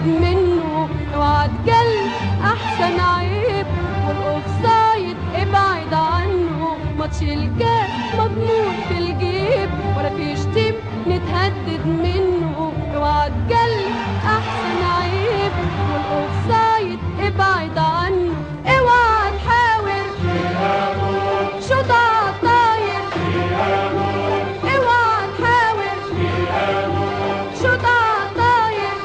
نتهدد منه، اوعى تجل احسن عيب، والاوفسايد ابعد عنه، ماتش الكاس مضمون في الجيب، ولا فيش تيم نتهدد منه، اوعى تجل احسن عيب، والاوفسايد ابعد عنه، اوعى تحاول شوط عالطاير، اوعى تحاول شوط عالطاير،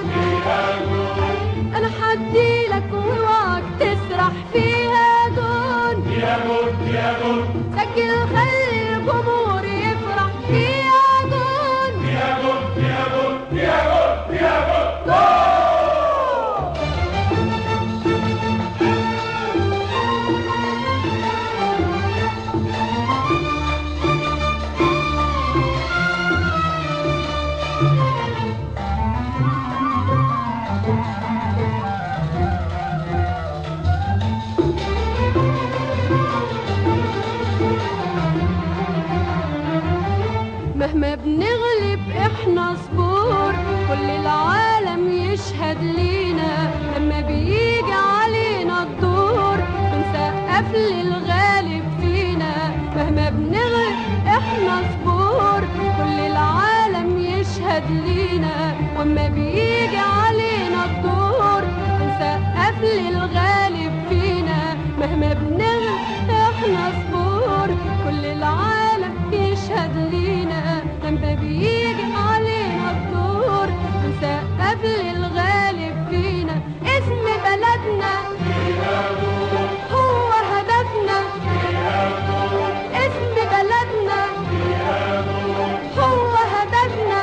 انا حديلك واوعك تسرح فيها جون، يا جون يا جون، سجل خلي الجمهور يفرح فيها جون، يا جون يا جون يا جون يا جون. مهما بنغلب احنا صبور، كل العالم يشهد لينا، لما بيجي علينا الدور بنسقف للغالب فينا، مهما بنغلب احنا صبور، كل العالم يشهد لينا، واما بيجي علينا الدور بنسقف للغالب فينا، مهما بنغلب احنا صبور، كل العالم يشهد لينا، لما بيجي علينا الدور بنسقف للغالب فينا، اسم بلدنا هو هدفنا، اسم بلدنا هو هدفنا،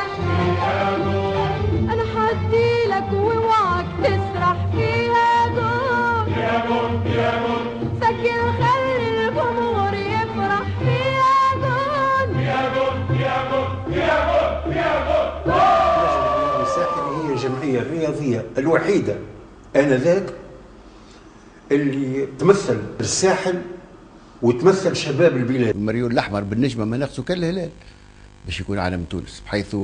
انا حديلك واوعك تسرح فيها جون، يا جون يا جون، سجل خلي الجمهور يفرح فيها جون، يا جون يا جون يا جون يا جون. الساحل هي الجمعية الرياضية الوحيدة آنذاك اللي تمثل الساحل وتمثل شباب البلاد. المريول الأحمر بالنجمة ما نقصه كالهلال باش يكون علم تونس، بحيث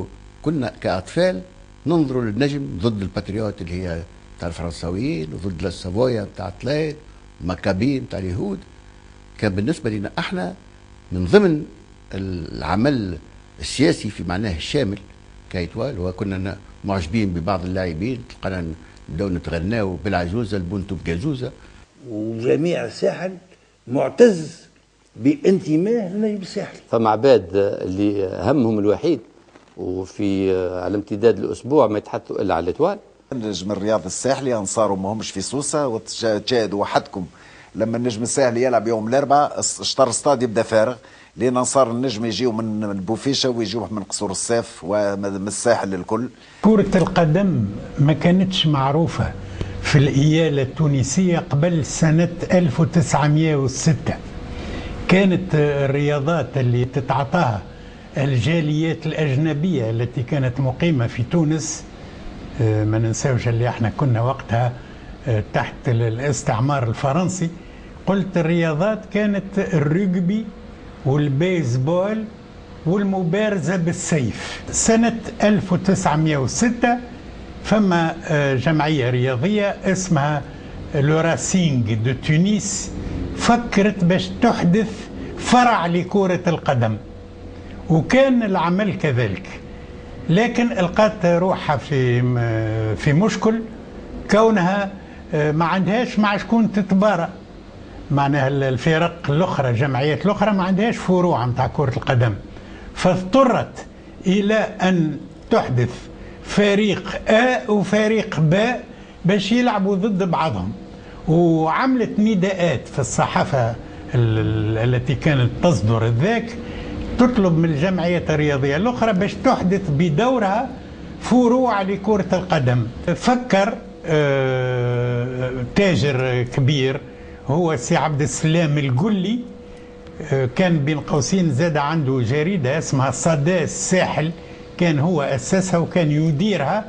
كنا كأطفال ننظروا للنجم ضد الباتريوت اللي هي بتاع الفرنساويين، وضد السافويا بتاع طليط، المكابين بتاع اليهود. كان بالنسبة لنا احنا من ضمن العمل السياسي في معناه الشامل كايتوال، وكنا معجبين ببعض اللاعبين، تلقانا نبداو نتغناو بالعجوزه البنتو بجازوزه. وجميع الساحل معتز بانتمائه للنجم الساحلي. فما عباد اللي همهم الوحيد وفي على امتداد الاسبوع ما يتحدثوا الا على الاتوال. النجم الرياضي الساحلي انصاره ما همش في سوسه، وتشاهدوا وحدكم لما النجم الساحلي يلعب يوم الاربعاء شطر استاد يبدا فارغ، لان انصار النجم يجيو من البوفيشه ويجيو من قصور الصيف ومن الساحل الكل. كرة القدم ما كانتش معروفة في الإيالة التونسية قبل سنة 1906. كانت الرياضات اللي تتعاطاها الجاليات الأجنبية التي كانت مقيمة في تونس، ما ننساوش اللي احنا كنا وقتها تحت الاستعمار الفرنسي، قلت الرياضات كانت الرجبي والبيسبول والمبارزة بالسيف. سنة 1906 فما جمعية رياضية اسمها لو راسينغ دو تونس، فكرت باش تحدث فرع لكرة القدم، وكان العمل كذلك، لكن لقات روحها في مشكل، كونها ما عندهاش مع شكون تتبارى، معناها الفرق الاخرى الجمعيات الاخرى ما عندهاش فروع نتاع كرة القدم، فاضطرت الى ان تحدث فريق A وفريق B باش يلعبوا ضد بعضهم، وعملت نداءات في الصحافة التي كانت تصدر ذاك تطلب من الجمعيات الرياضية الأخرى باش تحدث بدورها فروع لكرة القدم. فكر تاجر كبير هو سي عبد السلام القلي، كان بين قوسين زاد عنده جريدة اسمها صدى الساحل، كان هو أسسها وكان يديرها.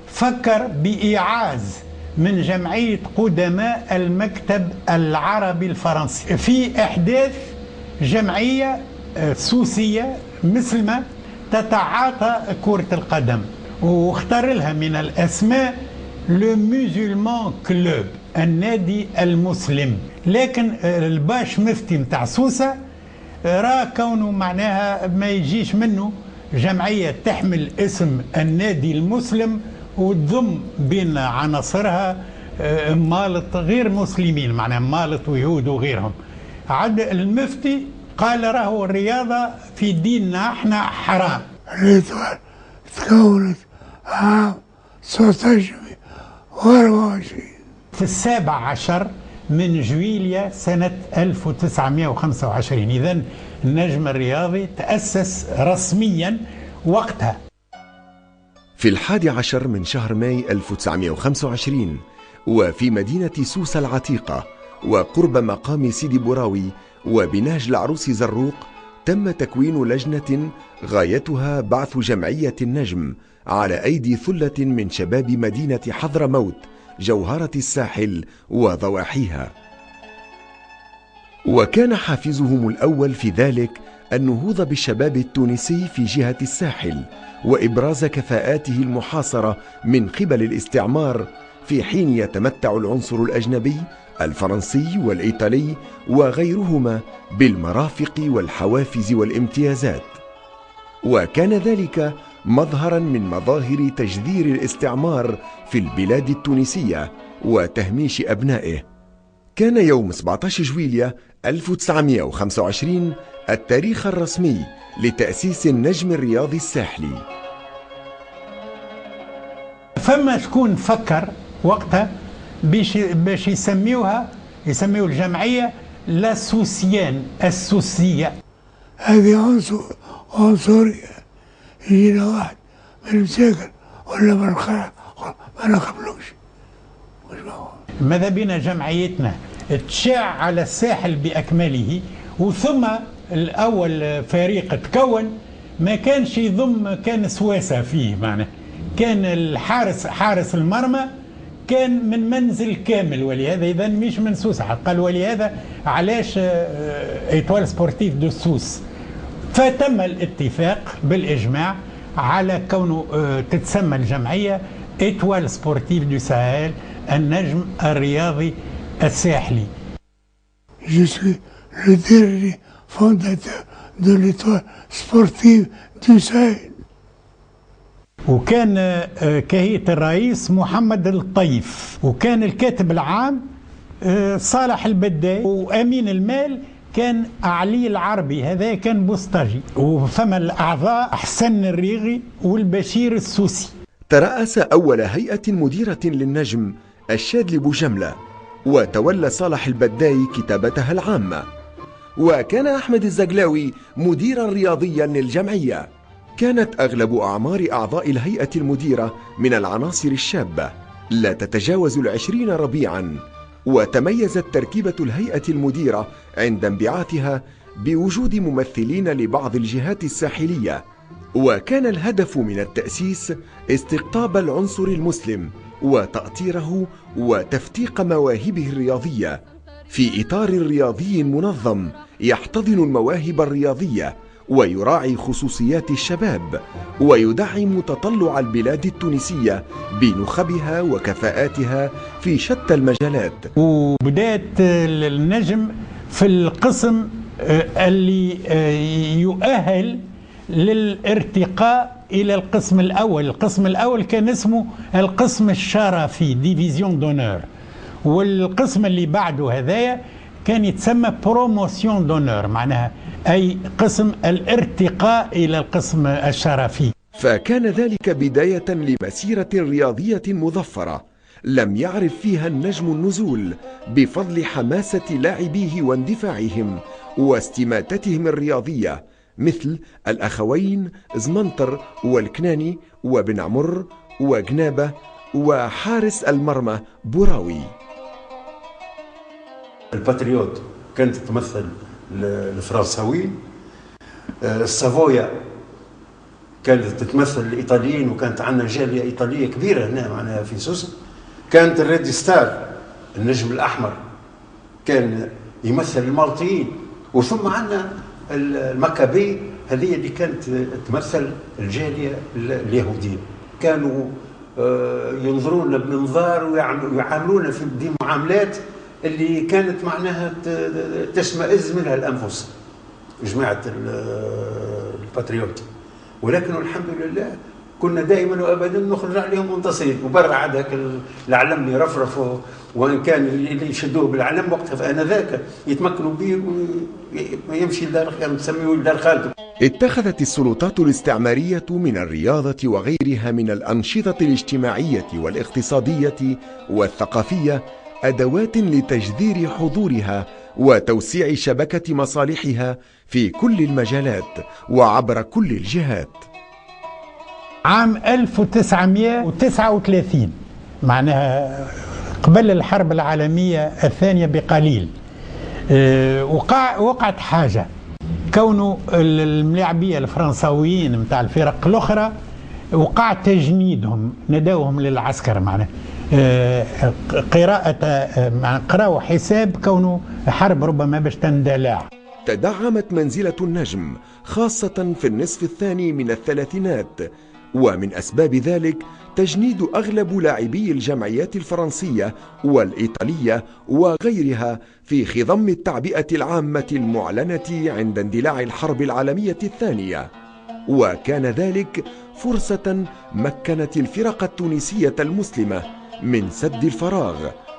فكر بإيعاز من جمعية قدماء المكتب العربي الفرنسي في إحداث جمعية سوسية مسلمة تتعاطى كرة القدم، واختار لها من الأسماء لو ميزولمان كلوب، النادي المسلم. لكن الباش مفتي متاع سوسة راه كونه معناها ما يجيش منه جمعية تحمل اسم النادي المسلم وتضم بين عناصرها مالط غير مسلمين، معناها مالط ويهود وغيرهم. عاد المفتي قال راهو الرياضة في ديننا احنا حرام. الإطار تكونت عام 1924 في 17 من جويليا سنة 1925. إذن النجم الرياضي تأسس رسميا وقتها. في 11 من شهر ماي 1925 وفي مدينة سوسة العتيقة وقرب مقام سيدي بوراوي وبنهج العروس زروق تم تكوين لجنة غايتها بعث جمعية النجم على أيدي ثلة من شباب مدينة حضرموت جوهرة الساحل وضواحيها. وكان حافزهم الأول في ذلك النهوض بالشباب التونسي في جهة الساحل وإبراز كفاءاته المحاصرة من قبل الاستعمار، في حين يتمتع العنصر الأجنبي الفرنسي والإيطالي وغيرهما بالمرافق والحوافز والامتيازات. وكان ذلك مظهرا من مظاهر تجذير الاستعمار في البلاد التونسية وتهميش أبنائه. كان يوم 17 جويليا 1925 التاريخ الرسمي لتأسيس النجم الرياضي الساحلي. فما شكون فكر وقتها باش يسميو الجمعية لاسوسيان، السوسية. هذه عنصرية، يجينا واحد من المساكن ولا من الخرا ما نقبلوش. ماذا بينا جمعيتنا تشاع على الساحل بأكمله، وثم الأول فريق تكون ما كانش يضم، كان سواسة فيه، معناه كان الحارس حارس المرمى كان من منزل كامل، ولهذا إذا مش من سوسة. قال ولهذا علاش إيتوال سبورتيف دو سوس. فتم الاتفاق بالإجماع على كونه تتسمى الجمعية إيتوال سبورتيف دو ساحل، النجم الرياضي الساحلي. Je suis le dernier fondateur de l'Étoile sportive du Sahel. وكان كهيئة الرئيس محمد الطيف، وكان الكاتب العام صالح البداي، وأمين المال كان علي العربي، هذا كان بوسطجي، وفما الأعضاء حسن الريغي والبشير السوسي. ترأس أول هيئة مديرة للنجم الشادلي بوجملة، وتولى صالح البداي كتابتها العامة. وكان أحمد الزجلاوي مديرا رياضيا للجمعية. كانت أغلب أعمار أعضاء الهيئة المديرة من العناصر الشابة لا تتجاوز 20 ربيعا. وتميزت تركيبة الهيئة المديرة عند انبعاثها بوجود ممثلين لبعض الجهات الساحلية. وكان الهدف من التأسيس استقطاب العنصر المسلم وتأطيره وتفتيق مواهبه الرياضية في إطار رياضي منظم يحتضن المواهب الرياضية ويراعي خصوصيات الشباب ويدعم تطلع البلاد التونسية بنخبها وكفاءاتها في شتى المجالات. وبدأت النجم في القسم اللي يؤهل للارتقاء إلى القسم الأول. القسم الأول كان اسمه القسم الشرفي، ديفيزيون دونور، والقسم اللي بعده هذايا كان يتسمى بروموسيون دونور، معناها أي قسم الارتقاء إلى القسم الشرفي. فكان ذلك بداية لمسيرة رياضية مظفرة لم يعرف فيها النجم النزول بفضل حماسة لاعبيه واندفاعهم واستماتتهم الرياضية، مثل الأخوين زمنطر والكناني وبن عمر وجنابة وحارس المرمى بوراوي. الباتريوت كانت تمثل الفرنساويين، السافويا كانت تتمثل الإيطاليين، وكانت عندنا جالية إيطالية كبيرة هنا معناها في سوسة. كانت الريد ستار النجم الأحمر كان يمثل المالطيين، وثم عندنا المكابي هذه اللي كانت تمثل الجالية اليهودية. كانوا ينظرون بمنظار ويعاملونا في دي معاملات اللي كانت معناها تشمئز منها الانفس جماعه الباتريوت. ولكن الحمد لله كنا دائما وابدا نخرج عليهم منتصرين، وبرا عاد هاك العلم اللي رفرفوا، وان كان اللي يشدوه بالعلم وقتها فانذاك يتمكنوا به ويمشي لدار نسميه لدار خالته. اتخذت السلطات الاستعمارية من الرياضة وغيرها من الأنشطة الاجتماعية والاقتصادية والثقافية أدوات لتجذير حضورها وتوسيع شبكة مصالحها في كل المجالات وعبر كل الجهات. عام 1939 معناها قبل الحرب العالمية الثانية بقليل وقعت حاجة، كونه الملاعبية الفرنساويين متاع الفرق الأخرى وقع تجنيدهم، نداوهم للعسكر معناها قراءة حساب كونه حرب ربما باش تندلع. تدعمت منزلة النجم خاصة في النصف الثاني من الثلاثينات، ومن أسباب ذلك تجنيد أغلب لاعبي الجمعيات الفرنسية والإيطالية وغيرها في خضم التعبئة العامة المعلنة عند اندلاع الحرب العالمية الثانية. وكان ذلك فرصة مكنت الفرق التونسية المسلمة من سد الفراغ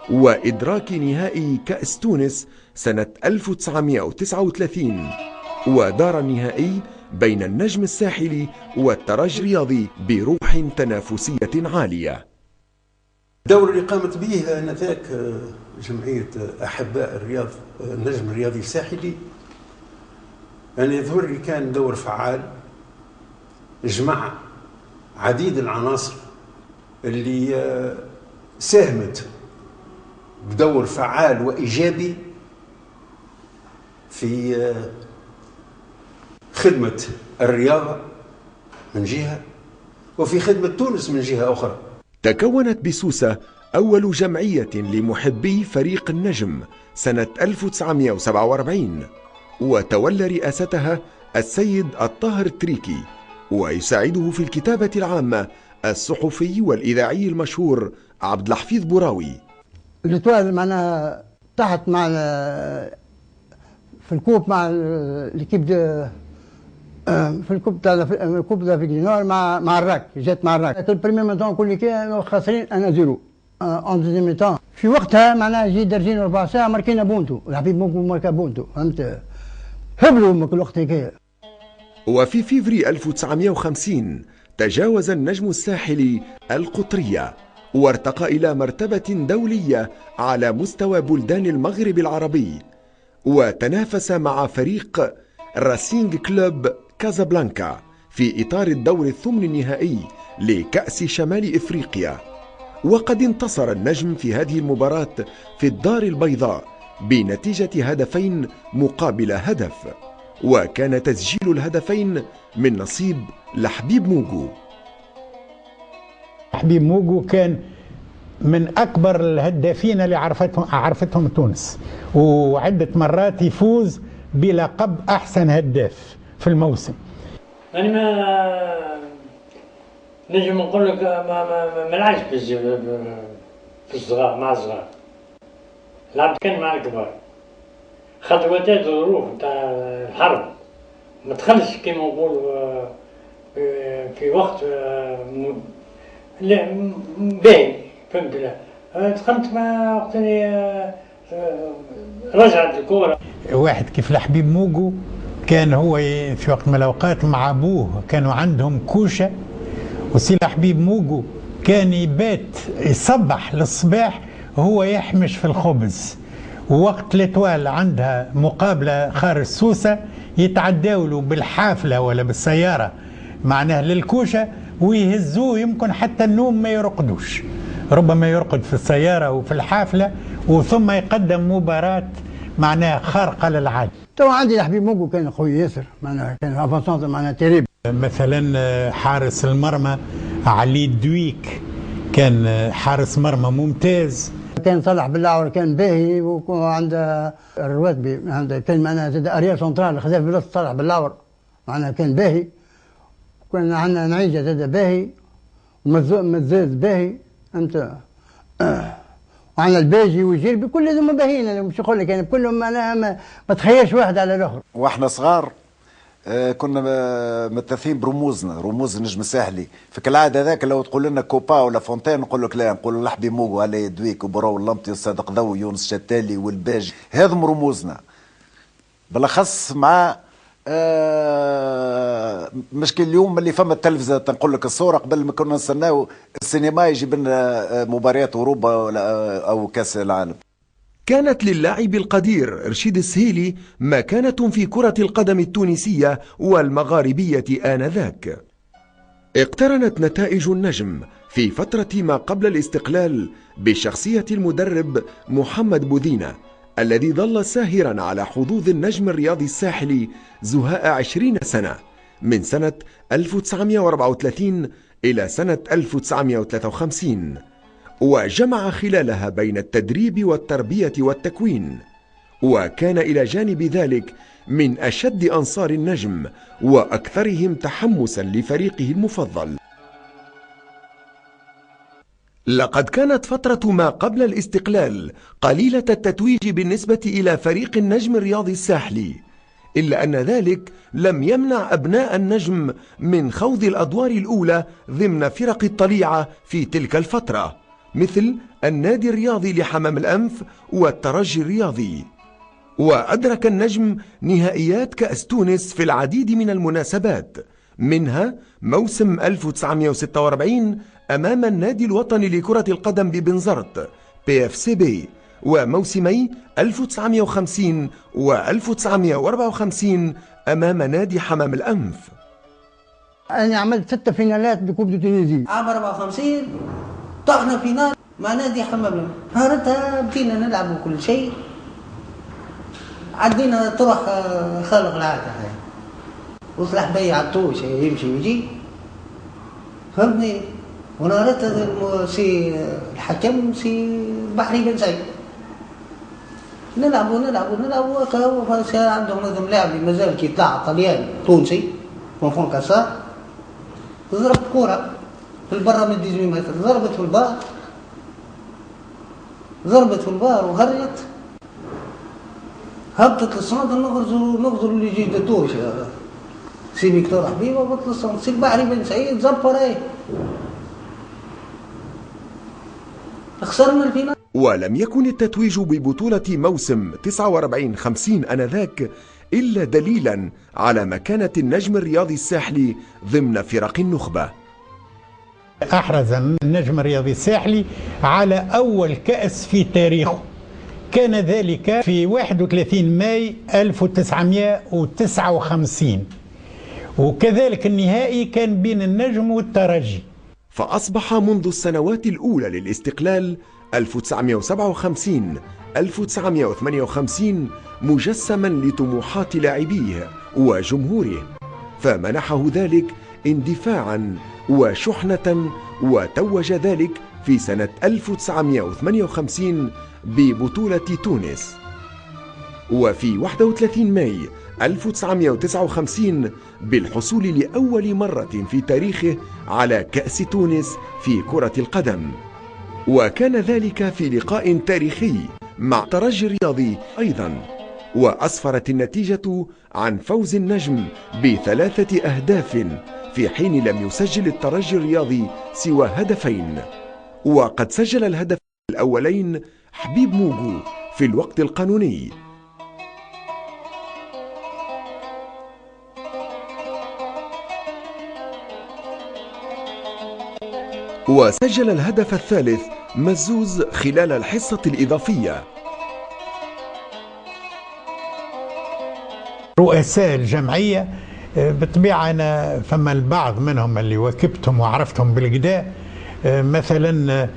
وإدراك نهائي كأس تونس سنة 1939، ودار النهائي بين النجم الساحلي والترجي الرياضي بروح تنافسية عالية. الدور اللي قامت به آنذاك جمعية أحباء الرياض النجم الرياضي الساحلي أن يظهر لي كان دور فعال، جمع عديد العناصر اللي ساهمت بدور فعال وإيجابي في خدمة الرياضة من جهة وفي خدمة تونس من جهة أخرى. تكونت بسوسة أول جمعية لمحبي فريق النجم سنة 1947، وتولى رئاستها السيد الطاهر تريكي، ويساعده في الكتابة العامة الصحفي والإذاعي المشهور عبد الحفيظ بوراوي. الاتوال معنا تحت مع في الكوب مع الكيب في الكوب تاع الكوب دا في دينار مع الراك، جات مع الراك. البريمير ميتون كل كانوا خاسرين انا زيرو اون دوزيام ميتون. في وقتها معناها جي درجين 4 ساعة ماركينا بونتو، الحبيب ممكن ماركا بونتو، فهمت؟ هبلوا كل وقت هكايا. وفي فيفري 1950 تجاوز النجم الساحلي القطرية وارتقى إلى مرتبة دولية على مستوى بلدان المغرب العربي، وتنافس مع فريق راسينج كلوب كازابلانكا في إطار الدور الثمن النهائي لكأس شمال إفريقيا. وقد انتصر النجم في هذه المباراة في الدار البيضاء بنتيجة 2 مقابل هدف، وكان تسجيل الهدفين من نصيب لحبيب موجو. حبيب موجو كان من أكبر الهدافين اللي عرفتهم تونس، وعدة مرات يفوز بلقب أحسن هداف في الموسم. أنا ما نجم نقول لك ما لعبش في الصغار مع الصغار، لعبت كان مع الكبار، خاطر وقتها الظروف نتاع الحرب ما دخلش كيما نقولوا في وقت باهي، فهمت؟ لا دخلت مع وقت اللي رجعت الكورة. واحد كيف الحبيب موجو كان هو في وقت من الأوقات مع أبوه كانوا عندهم كوشة، وسي حبيب موجو كان يبات يصبح للصباح هو يحمش في الخبز، ووقت الاتوال عندها مقابلة خارج سوسة يتعداولوا بالحافلة ولا بالسيارة معناه للكوشة ويهزوه، يمكن حتى النوم ما يرقدوش، ربما يرقد في السيارة وفي الحافلة، وثم يقدم مباراة معناها خارقة للعادة. تو عندي حبيب موجو كان خويا ياسر، معناها كان افونسونس معناها تيريب. مثلا حارس المرمى علي دويك كان حارس مرمى ممتاز. كان صالح باللاور كان باهي، وعند الرواتبي عند كان معناها زاد اريال سنترال خذا في بلاصه صالح باللاور معناها كان باهي. كان عندنا نعيجه زاد باهي، مزاز باهي انت وعلى الباجي والجربي كل هذوما باهيين. انا مش نقول لك يعني كلهم معناها ما تخيرش واحد على الاخر. واحنا صغار كنا متثين برموزنا، رموز النجم الساحلي. فكالعاده هذاك لو تقول لنا كوبا ولا فونتين نقول لك لا، نقول لحبي موغو على يدويك وبراو اللمطي وصادق ضوي ويونس شتالي والباجي، هذم رموزنا. بالاخص مع مشكل اليوم اللي فما التلفزه تنقول لك الصوره، قبل ما كنا نستناو السينما يجيب لنا مباريات اوروبا او كاس العالم. كانت للاعب القدير رشيد السهيلي مكانة في كرة القدم التونسية والمغاربية آنذاك. اقترنت نتائج النجم في فترة ما قبل الاستقلال بشخصية المدرب محمد بوذينة، الذي ظل ساهرا على حظوظ النجم الرياضي الساحلي زهاء 20 سنة، من سنة 1934 إلى سنة 1953، وجمع خلالها بين التدريب والتربية والتكوين، وكان إلى جانب ذلك من أشد أنصار النجم وأكثرهم تحمسا لفريقه المفضل. لقد كانت فترة ما قبل الاستقلال قليلة التتويج بالنسبة إلى فريق النجم الرياضي الساحلي، إلا أن ذلك لم يمنع أبناء النجم من خوض الأدوار الأولى ضمن فرق الطليعة في تلك الفترة، مثل النادي الرياضي لحمام الأنف والترجي الرياضي. وأدرك النجم نهائيات كأس تونس في العديد من المناسبات، منها موسم 1946 أمام النادي الوطني لكرة القدم ببنزرت PFCB، وموسمي 1950 و1954 أمام نادي حمام الأنف. أنا عملت 6 فينالات بكوب دو تونيزي. عام 54 طحنا فينال مع نادي حمام الأنف. نهارتها بدينا نلعب كل شيء، عدينا طرح خالق العادة هاي، وصلح بي عطوش يمشي ويجي، فهمني. ونهارتها سي الحكم سي بحري بن سعيد، نلعب عندهم نظم لاعب مازال كي طلع طلياني تونسي مفهوم كسار، ضربت كرة في البرة من 18 متر، ضربت في البار وهريت، هبطت للصمت، نغزر اللي يجي دتوش سي فيكتور حبيبه، هبط للصمت، سي بحري بن سعيد زبر ايه، خسرنا الفينال. ولم يكن التتويج ببطولة موسم 49-50 آنذاك إلا دليلا على مكانة النجم الرياضي الساحلي ضمن فرق النخبة. أحرز النجم الرياضي الساحلي على أول كأس في تاريخه، كان ذلك في 31 ماي 1959، وكذلك النهائي كان بين النجم والترجي. فأصبح منذ السنوات الأولى للاستقلال 1957 1958 مجسما لطموحات لاعبيه وجمهوره، فمنحه ذلك اندفاعا وشحنة، وتوج ذلك في سنة 1958 ببطولة تونس، وفي 31 ماي 1959 بالحصول لأول مرة في تاريخه على كأس تونس في كرة القدم، وكان ذلك في لقاء تاريخي مع الترجي الرياضي أيضا، وأسفرت النتيجة عن فوز النجم ب3 أهداف في حين لم يسجل الترجي الرياضي سوى هدفين، وقد سجل الهدف الأولين حبيب موغو في الوقت القانوني. وسجل الهدف الثالث مزوز خلال الحصة الإضافية. رؤساء الجمعية بالطبيعة أنا فما البعض منهم اللي واكبتهم وعرفتهم بالقدا، مثلا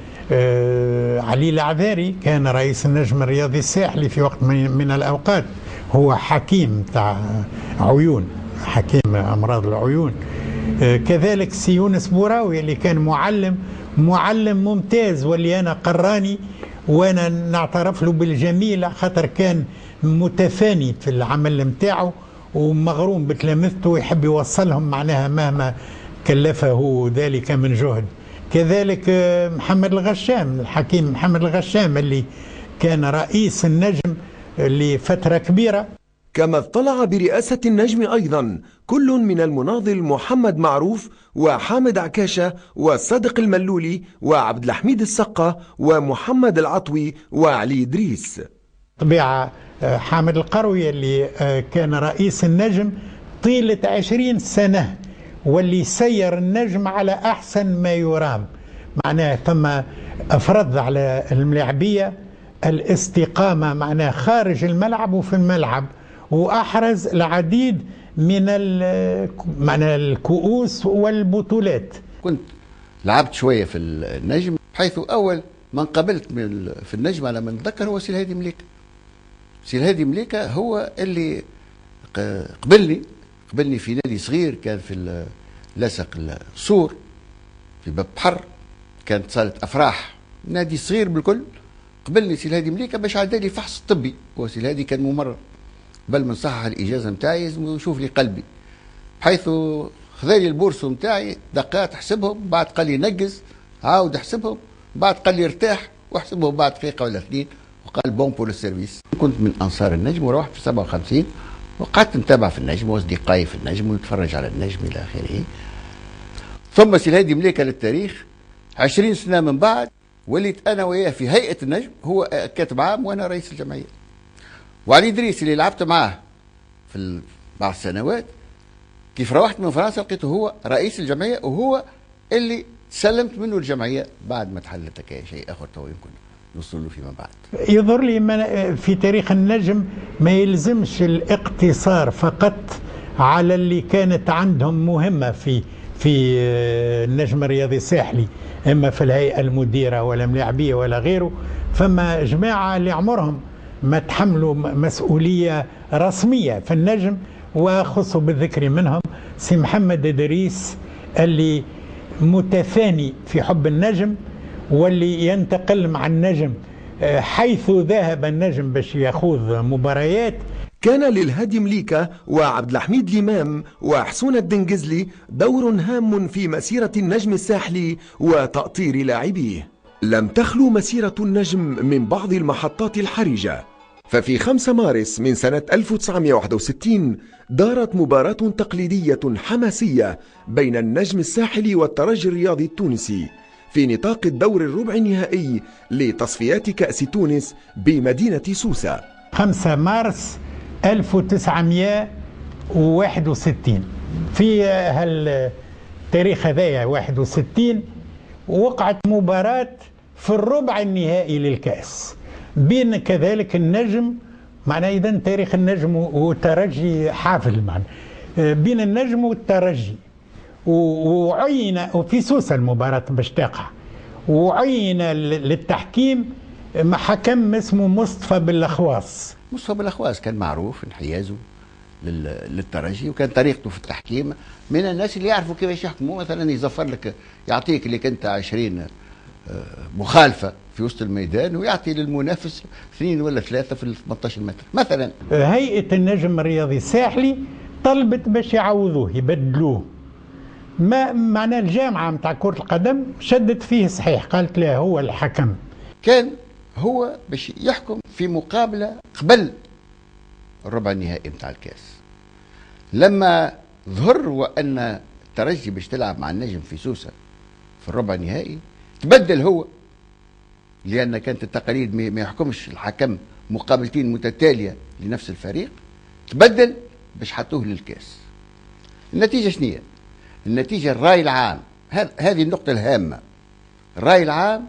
علي العذاري كان رئيس النجم الرياضي الساحلي في وقت من الأوقات، هو حكيم تاع عيون، حكيم أمراض العيون. كذلك سي يونس بوراوي اللي كان معلم ممتاز، واللي أنا قراني وأنا نعترف له بالجميل، خاطر كان متفاني في العمل متاعه ومغروم بتلامذته ويحب يوصلهم معناها مهما كلفه ذلك من جهد. كذلك محمد الغشام، الحكيم محمد الغشام اللي كان رئيس النجم لفترة كبيرة. كما اطلع برئاسة النجم أيضا كل من المناضل محمد معروف وحامد عكاشة والصادق الملولي وعبد الحميد السقا ومحمد العطوي وعلي إدريس. طبيعة حامد القروي اللي كان رئيس النجم طيلة 20 سنة واللي سير النجم على أحسن ما يرام. معناه ثم أفرض على الملاعبية الاستقامة معناه خارج الملعب وفي الملعب، وأحرز العديد من معناه الكؤوس والبطولات. كنت لعبت شوية في النجم، حيث أول من قابلت في النجم على من أتذكر هو سي الهادي مليكة. سي الهادي مليكة هو اللي قبلني في نادي صغير كان في لاصق السور في باب بحر، كانت صالة أفراح، نادي صغير بالكل. قبلني سي الهادي مليكة باش عدالي فحص طبي، هو سي الهادي كان ممرض، قبل ما نصحح الإجازة نتاعي لازم يشوف لي قلبي، بحيث خذالي البورصو نتاعي دقات حسبهم، بعد قال لي نقز عاود حسبهم، بعد قال لي ارتاح واحسبهم بعد دقيقة ولا اثنين، وقال بون بور السيرفيس. كنت من أنصار النجم وروحت في 57 وقعدت نتابع في النجم وأصدقائي في النجم ونتفرج على النجم إلى آخره. ثم سي الهادي مليكة للتاريخ 20 سنة من بعد وليت أنا وياه في هيئة النجم، هو كاتب عام وأنا رئيس الجمعية. وعلي إدريس اللي لعبت معاه في بعض السنوات، كيف روحت من فرنسا لقيته هو رئيس الجمعية وهو اللي سلمت منه الجمعية بعد ما تحلت شيء آخر تو يمكن نوصل له فيما بعد. يظهر لي في تاريخ النجم ما يلزمش الاقتصار فقط على اللي كانت عندهم مهمة في النجم الرياضي الساحلي، اما في الهيئة المديرة ولا ملاعبية ولا غيره. فما جماعة اللي عمرهم ما تحملوا مسؤولية رسمية في النجم، وخص بالذكر منهم سي محمد إدريس اللي متفاني في حب النجم، واللي ينتقل مع النجم حيث ذهب النجم باش يخوض مباريات. كان للهادي مليكة وعبد الحميد الإمام وحسون الدنجزلي دور هام في مسيرة النجم الساحلي وتأطير لاعبيه. لم تخلو مسيرة النجم من بعض المحطات الحرجة، ففي 5 مارس من سنة 1961 دارت مباراة تقليدية حماسية بين النجم الساحلي والترجي الرياضي التونسي في نطاق الدور الربع النهائي لتصفيات كأس تونس بمدينة سوسة. 5 مارس 1961 في هالتاريخ هذايا 61 وقعت مباراة في الربع النهائي للكأس بين كذلك النجم، معناه إذا تاريخ النجم والترجي حافل، معناه بين النجم والترجي. وعين في سوسة المباراة باش تقع، وعين للتحكيم حكم اسمه مصطفى بالأخواص. مصطفى بالأخواص كان معروف انحيازه للترجي، وكان طريقته في التحكيم من الناس اللي يعرفوا كيفاش يحكموا. مثلا يزفر لك، يعطيك اللي كنت 20 مخالفة في وسط الميدان ويعطي للمنافس 2 ولا 3 في 18 متر مثلا. هيئة النجم الرياضي الساحلي طلبت باش يعوضوه يبدلوه، ما معناه الجامعة متاع كرة القدم شدت فيه صحيح، قالت له هو الحكم. كان هو باش يحكم في مقابلة قبل الربع النهائي متاع الكاس، لما ظهر وأن الترجي باش تلعب مع النجم في سوسة في الربع النهائي تبدل هو، لأن كانت التقاليد ما يحكمش الحكم مقابلتين متتالية لنفس الفريق، تبدل باش حطوه للكاس. النتيجة شنية؟ النتيجة الرأي العام، هذه النقطة الهامة، الرأي العام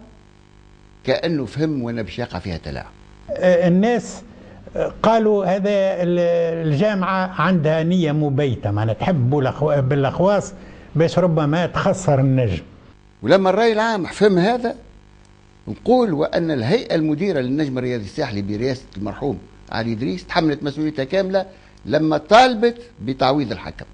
كأنه فهم وانا باش يقع فيها تلاعب. الناس قالوا هذا الجامعة عندها نية مبيتة، معناها تحب بالأخواص باش ربما تخسر النجم. ولما الرأي العام فهم هذا، نقول وأن الهيئة المديرة للنجم الرياضي الساحلي برئاسة المرحوم علي إدريس تحملت مسؤوليتها كاملة لما طالبت بتعويض الحكم.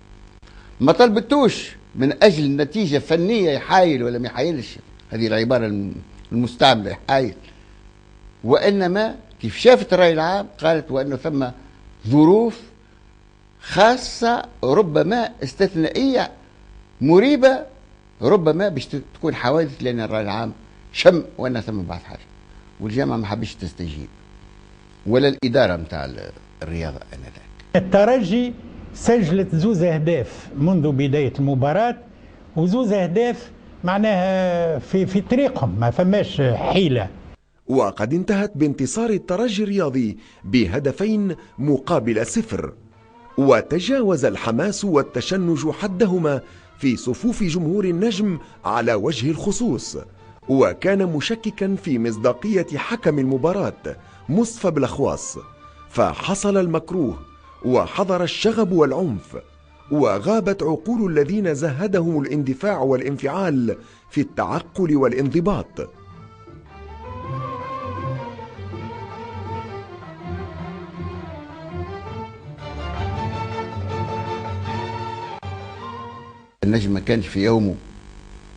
ما طلبتوش من أجل نتيجة فنية يحايل ولا ما يحايلش، هذه العبارة المستعملة يحايل، وإنما كيف شافت الرأي العام قالت وأنه ثم ظروف خاصة ربما استثنائية مريبة ربما باش تكون حوادث، لان الراي العام شم وانا ثم بعض حاجه، والجامعه ما حبش تستجيب ولا الاداره نتاع الرياضه انذاك. الترجي سجلت زوز اهداف منذ بدايه المباراه، وزوز اهداف معناها في طريقهم، ما فماش حيله. وقد انتهت بانتصار الترجي الرياضي بهدفين مقابل 0، وتجاوز الحماس والتشنج حدهما في صفوف جمهور النجم على وجه الخصوص، وكان مشككا في مصداقية حكم المباراة مصطفى بلخواص، فحصل المكروه وحضر الشغب والعنف، وغابت عقول الذين زهدهم الاندفاع والانفعال في التعقل والانضباط. النجم ما كانش في يومه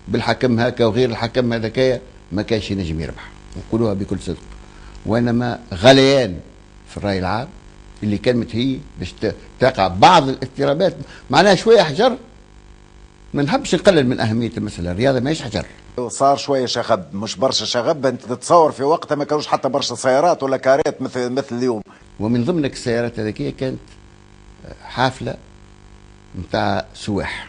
بالحكم هكا، وغير الحكم هذاكايا ما كانش ينجم يربح، نقولوها بكل صدق. وانما غليان في الراي العام اللي كانت هي باش تقع بعض الاضطرابات، معناها شويه حجر. ما نحبش نقلل من اهميه المساله، الرياضه ماهيش حجر. صار شويه شغب، مش برشا شغب. انت تتصور في وقتها ما كانوش حتى برشا سيارات ولا كارات مثل اليوم. ومن ضمنك السيارات هذيك كانت حافله نتاع سواح.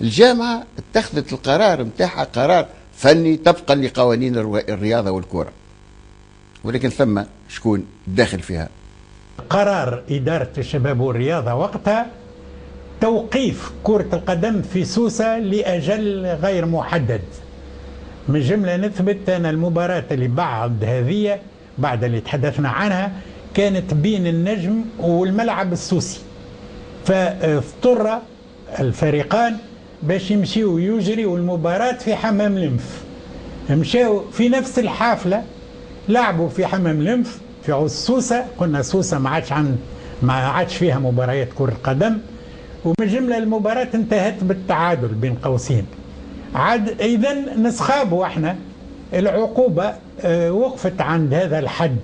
الجامعه اتخذت القرار نتاعها قرار فني طبقا لقوانين الرياضه والكره، ولكن ثم شكون داخل فيها؟ قرار اداره الشباب والرياضه وقتها توقيف كرة القدم في سوسة لأجل غير محدد. من جملة نثبت أن المباراة اللي بعد هذه، بعد اللي تحدثنا عنها، كانت بين النجم والملعب السوسي، فاضطر الفريقان باش يمشيوا يجريوا المباراة في حمام لنف. مشاو في نفس الحافلة، لعبوا في حمام لنف في عوز سوسة. قلنا سوسة ما عادش فيها مباريات كرة قدم، ومن جملة المباراة انتهت بالتعادل بين قوسين. عاد إذن نسخابوا احنا العقوبة وقفت عند هذا الحد.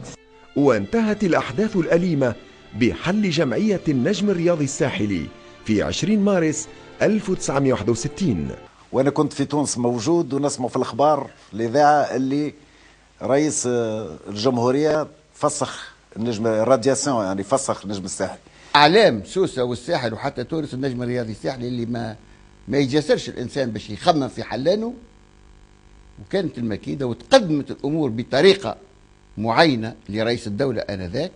وانتهت الأحداث الأليمة بحل جمعية النجم الرياضي الساحلي في 20 مارس 1961. وأنا كنت في تونس موجود ونسمع في الأخبار الإذاعة اللي رئيس الجمهورية فسخ النجم الرادياسيون، يعني فسخ النجم الساحلي. اعلام سوسه والساحل وحتى تونس النجم الرياضي الساحلي اللي ما يجسرش الانسان باش يخمم في حلانه، وكانت المكيده وتقدمت الامور بطريقه معينه لرئيس الدوله انذاك،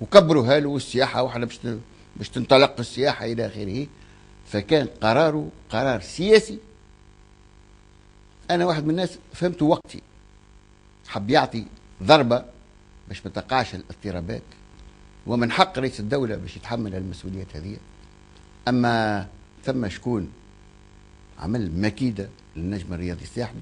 وكبروها له والسياحه وحنا باش تنطلق السياحه الى اخره. فكان قراره قرار سياسي. انا واحد من الناس فهمته وقتي، حب يعطي ضربه باش ما تقعش الاضطرابات، ومن حق رئيس الدولة باش يتحمل المسؤوليات هذه. أما ثم شكون عمل مكيدة للنجم الرياضي الساحلي.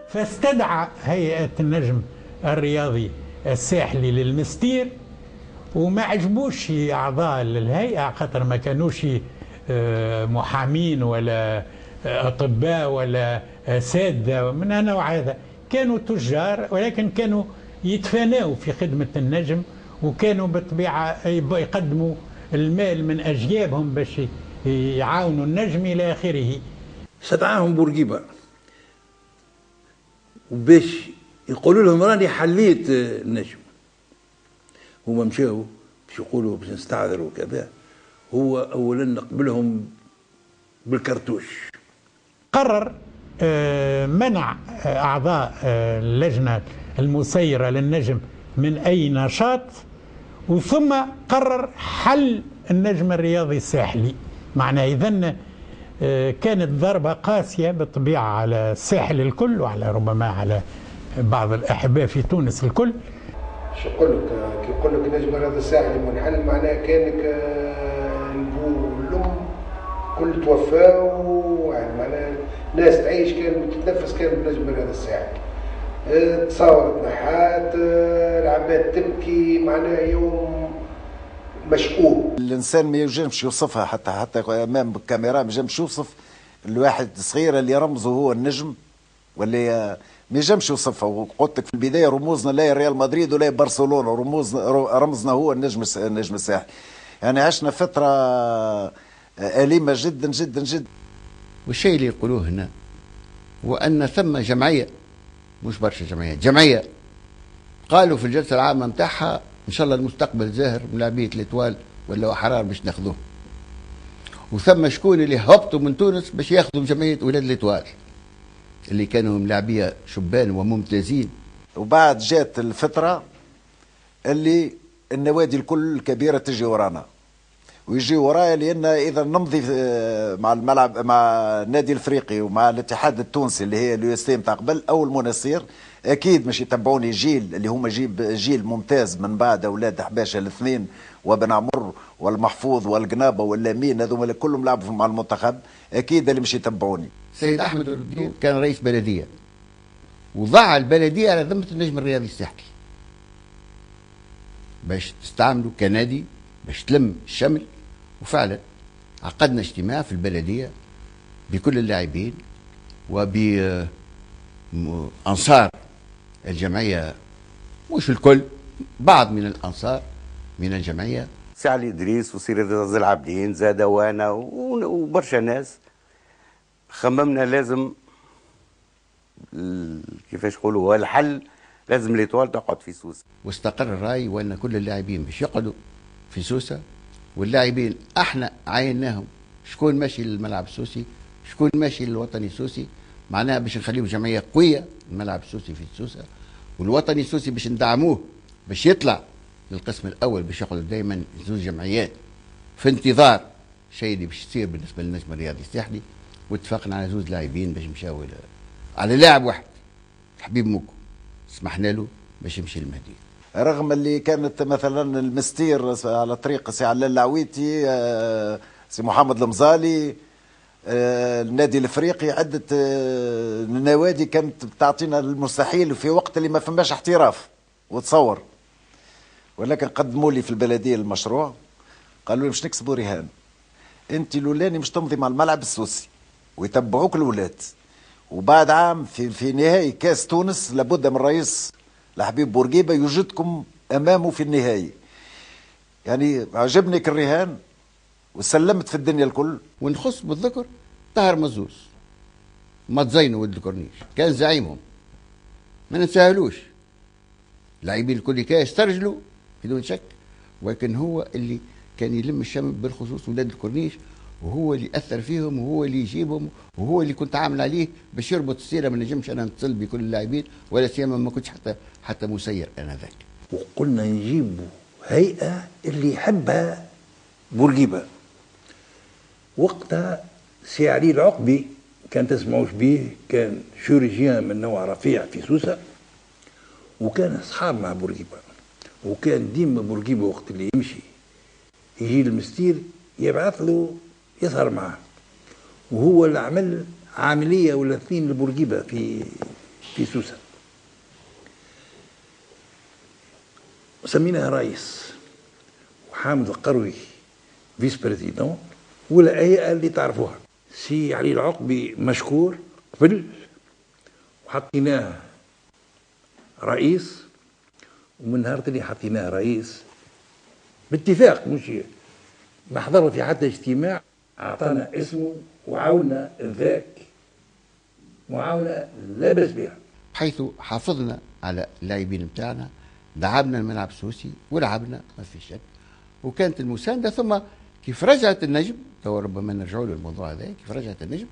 فاستدعى هيئة النجم الرياضي الساحلي للمستير، وما عجبوش أعضاء الهيئة خاطر ما كانوش محامين ولا أطباء ولا أساتذة من النوع هذا، كانوا تجار ولكن كانوا يتفانوا في خدمة النجم، وكانوا بالطبيعة يقدموا المال من أجيابهم باش يعاونوا النجم إلى آخره. استدعاهم بورقيبة وباش يقولوا لهم راني حليت النجم. هما مشاو باش يقولوا باش نستعذروا وكذا، هو اولا نقبلهم بالكرتوش. قرر منع اعضاء اللجنه المسيره للنجم من اي نشاط، وثم قرر حل النجم الرياضي الساحلي. معناه اذن كانت ضربة قاسية بالطبيعة على الساحل الكل، وعلى ربما على بعض الأحباء في تونس الكل. شو يقول لك كي يقول لك نجم هذا الساحل منحل معناها كانك البو والأم كل توفاو، يعني معناها ناس تعيش كان وتتنفس كان بنجم هذا الساحل. تصاورت نحات، العباد تبكي، معناها يوم مشؤوم. الانسان ما ينجمش يوصفها حتى امام الكاميرا، ما ينجمش يوصف الواحد الصغير اللي رمزه هو النجم، واللي ما ينجمش يوصفها. وقلت لك في البدايه رموزنا لا ريال مدريد ولا برشلونه، رمزنا هو النجم الساحلي. يعني عشنا فتره أليمة جدا جدا جدا. والشيء اللي يقولوه هنا هو أن ثم جمعية، مش برشا جمعية قالوا في الجلسة العامة متاعها إن شاء الله المستقبل زاهر من لاعبية الإتوال ولا حرار باش ناخذوه. وثم شكون اللي هبطوا من تونس باش ياخذوا جمعية ولاد الإتوال اللي كانوا ملاعبية شبان وممتازين. وبعد جات الفترة اللي النوادي الكل الكبيرة تجي ورانا ويجي ورايا، لان اذا نمضي مع الملعب مع النادي الافريقي ومع الاتحاد التونسي اللي هي اليو اس تاع قبل او المناصير، اكيد مش يتبعوني جيل اللي هما جيل ممتاز من بعد اولاد حباشه الاثنين وبن عمر والمحفوظ والقنابه واللامين، هذوما كلهم لعبوا مع المنتخب، اكيد اللي مش يتبعوني. سيد احمد الردود كان رئيس بلديه وضع البلديه على ذمه النجم الرياضي الساحلي باش تستعملوا كنادي باش تلم الشمل. وفعلا عقدنا اجتماع في البلدية بكل اللاعبين وبأنصار الجمعية، مش الكل، بعض من الأنصار من الجمعية. سي علي إدريس وسي رضا العابدين زاد وانا وبرشا ناس. خممنا لازم كيفاش نقولوا الحل لازم الإطوال تقعد في سوسة. واستقر الرأي وأن كل اللاعبين باش يقعدوا في سوسة، واللاعبين احنا عيناهم شكون ماشي للملعب السوسي شكون ماشي للوطني السوسي، معناها باش نخليهم جمعيه قويه الملعب السوسي في سوسه، والوطني السوسي باش ندعموه باش يطلع للقسم الاول باش يقعدوا دائما زوج جمعيات في انتظار الشيء اللي باش يصير بالنسبه للنجم الرياضي الساحلي. واتفقنا على زوج لاعبين باش يمشاو على لاعب واحد حبيب موكو سمحنا له باش يمشي للمهدي، رغم اللي كانت مثلا المستير على طريق سي علال العويتي، سي محمد المزالي، النادي الافريقي، عده النوادي كانت تعطينا المستحيل في وقت اللي ما فماش احتراف وتصور، ولكن قدموا لي في البلديه المشروع، قالوا لي باش نكسبوا رهان، انت لولاني مش تمضي مع الملعب السوسي ويتبعوك الاولاد، وبعد عام في نهائي كاس تونس لابد من رئيس لحبيب بورقيبه يوجدكم امامه في النهائي. يعني عجبني الرهان وسلمت في الدنيا الكل. ونخص بالذكر طاهر مزوز ما تزينوا ولد الكورنيش كان زعيمهم ما نتساهلوش، لاعبين الكل كاس استرجلوا بدون شك، ولكن هو اللي كان يلم الشمل بالخصوص ولاد الكورنيش، وهو اللي اثر فيهم وهو اللي يجيبهم وهو اللي كنت عامل عليه باش يربط السيره. ما نجمش انا نتصل بكل اللاعبين ولا سيما ما كنتش حتى مسير انا ذاك. وقلنا نجيبوا هيئه اللي يحبها بورقيبه. وقتها سي علي العقبي كان تسمعوش به، كان شيروجيان من نوع رفيع في سوسه، وكان اصحاب مع بورقيبه، وكان ديما بورقيبه وقت اللي يمشي يجي المستير يبعث له يسهر معاه، وهو اللي عمل عمليه ولا اثنين لبورقيبه في سوسه. سميناها رئيس، وحامد القروي فيس بريزيدون، والهيئه اللي تعرفوها. سي علي العقبي مشكور قبل، وحطيناه رئيس، ومن نهار اللي حطيناه رئيس باتفاق، مش ما حضروا في حتى اجتماع، اعطانا اسمه وعاونا ذاك معاونه لا باس بها، حيث حافظنا على اللاعبين بتاعنا، دعمنا الملعب السوسي ولعبنا ما في شك، وكانت المسانده. ثم كيف رجعت النجم، تو ربما نرجعوا له الموضوع هذا، كيف رجعت النجم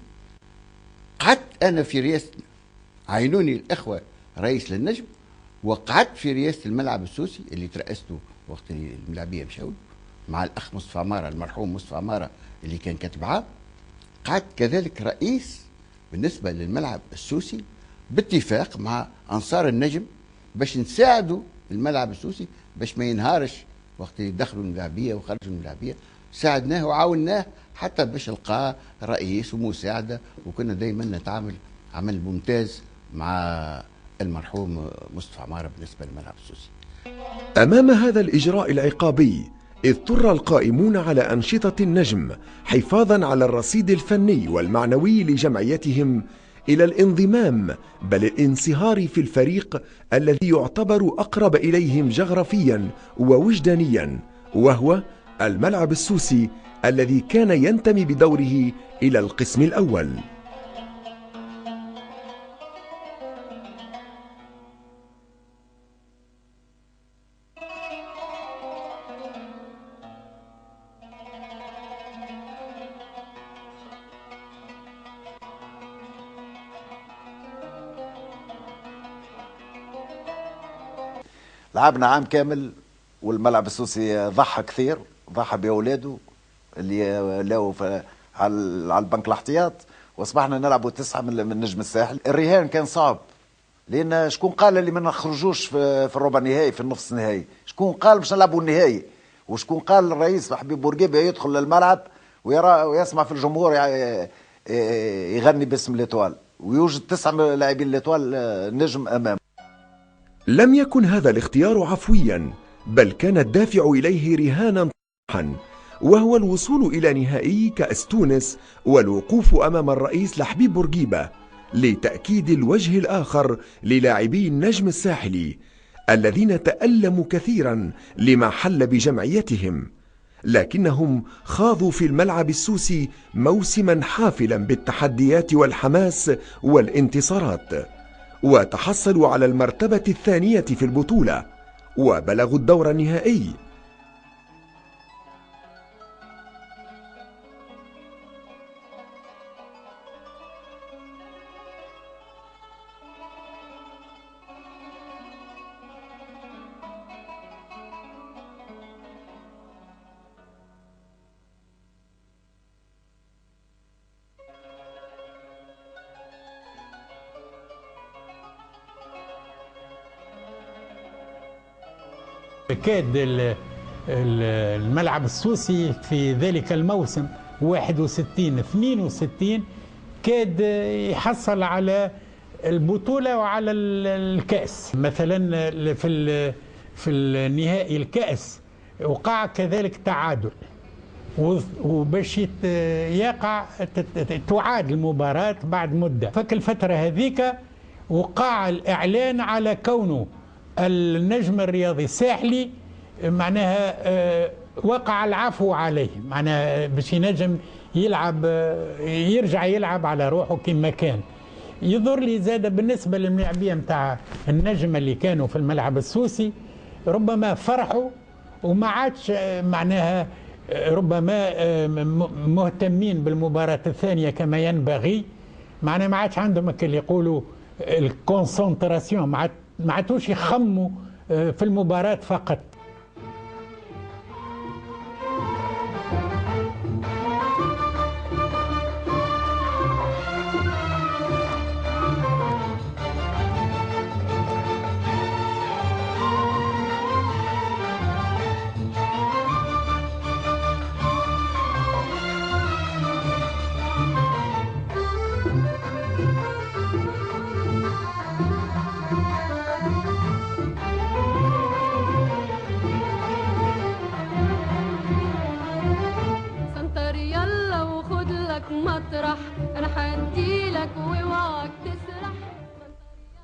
قعدت انا في رئاسه، عينوني الاخوه رئيس للنجم، وقعدت في رئاسه الملعب السوسي اللي ترأسته وقت اللي الملاعبيه مشاو مع الاخ مصطفى عماره، المرحوم مصطفى عماره اللي كان كاتب عام. قعد كذلك رئيس بالنسبة للملعب السوسي باتفاق مع أنصار النجم باش نساعدوا الملعب السوسي باش ما ينهارش وقت يدخلوا الملاعبية وخرجوا الملاعبية. ساعدناه وعاوناه حتى باش نلقى رئيس ومساعدة، وكنا دائما نتعامل عمل ممتاز مع المرحوم مصطفى عمارة بالنسبة للملعب السوسي. أمام هذا الإجراء العقابي اضطر القائمون على أنشطة النجم حفاظا على الرصيد الفني والمعنوي لجمعيتهم إلى الانضمام بل الانصهار في الفريق الذي يعتبر أقرب إليهم جغرافيا ووجدانيا، وهو الملعب السوسي الذي كان ينتمي بدوره إلى القسم الأول. لعبنا عام كامل والملعب السوسي ضحى كثير، ضحى بأولاده اللي لاو على البنك الاحتياط، واصبحنا نلعبوا 9 من نجم الساحل. الرهان كان صعب لان شكون قال اللي ما نخرجوش في الربع نهائي في النصف نهائي؟ شكون قال باش نلعبوا النهائي؟ وشكون قال الرئيس حبيب بورقيبه يدخل للملعب ويرى ويسمع في الجمهور يغني باسم الاتوال ويوجد 9 لاعبين الاتوال نجم امامه؟ لم يكن هذا الاختيار عفويا، بل كان الدافع إليه رهانا طموحا، وهو الوصول إلى نهائي كأس تونس والوقوف أمام الرئيس لحبيب بورقيبة لتأكيد الوجه الآخر للاعبي النجم الساحلي الذين تألموا كثيرا لما حل بجمعيتهم، لكنهم خاضوا في الملعب السوسي موسما حافلا بالتحديات والحماس والانتصارات، وتحصلوا على المرتبة الثانية في البطولة وبلغوا الدور النهائي. كاد الملعب السوسي في ذلك الموسم 61-62 كاد يحصل على البطولة وعلى الكأس. مثلا في النهائي الكأس وقع كذلك تعادل، وباش يقع تعاد المباراة بعد مدة. فك الفترة هذيك وقع الإعلان على كونه النجم الرياضي الساحلي معناها وقع العفو عليه، معناها باش ينجم يلعب يرجع يلعب على روحه كما كان. يظهر لي زاد بالنسبة للملاعبية متاع النجم اللي كانوا في الملعب السوسي ربما فرحوا وما عادش معناها ربما مهتمين بالمباراة الثانية كما ينبغي، معناها ما عادش عندهم اللي يقولوا الكونسنتراسيون، ما عادوش يخموا في المباراة فقط.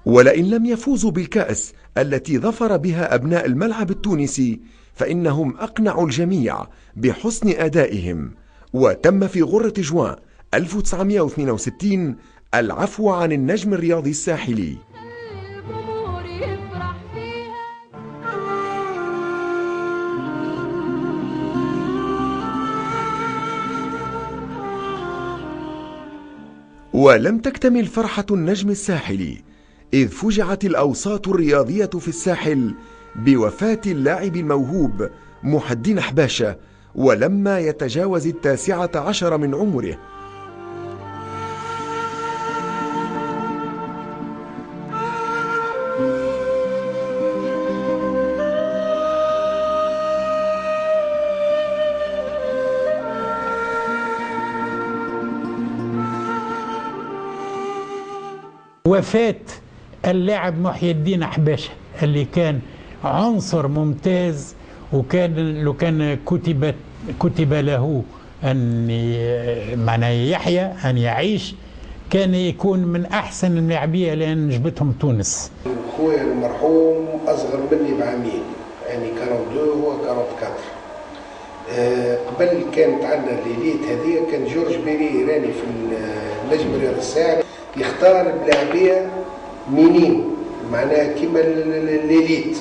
ولئن لم يفوزوا بالكأس التي ظفر بها أبناء الملعب التونسي فإنهم أقنعوا الجميع بحسن أدائهم، وتم في غرة جوان 1962 العفو عن النجم الرياضي الساحلي. ولم تكتمل فرحة النجم الساحلي إذ فجعت الأوساط الرياضية في الساحل بوفاة اللاعب الموهوب محي الدين حباشة ولما يتجاوز 19 من عمره. وفاة اللاعب محي الدين حباشة اللي كان عنصر ممتاز، وكان لو كان كتب له أن معناه يحيى أن يعيش كان يكون من أحسن اللاعبين لأن جبتهم تونس. خويا المرحوم أصغر مني بعامين، يعني 42 هو 44. قبل كانت عندنا الليليت هذه، كان جورج بيري راني في النجم رياض الساحل يختار بلاعبيه منين معناها كيما الليليت،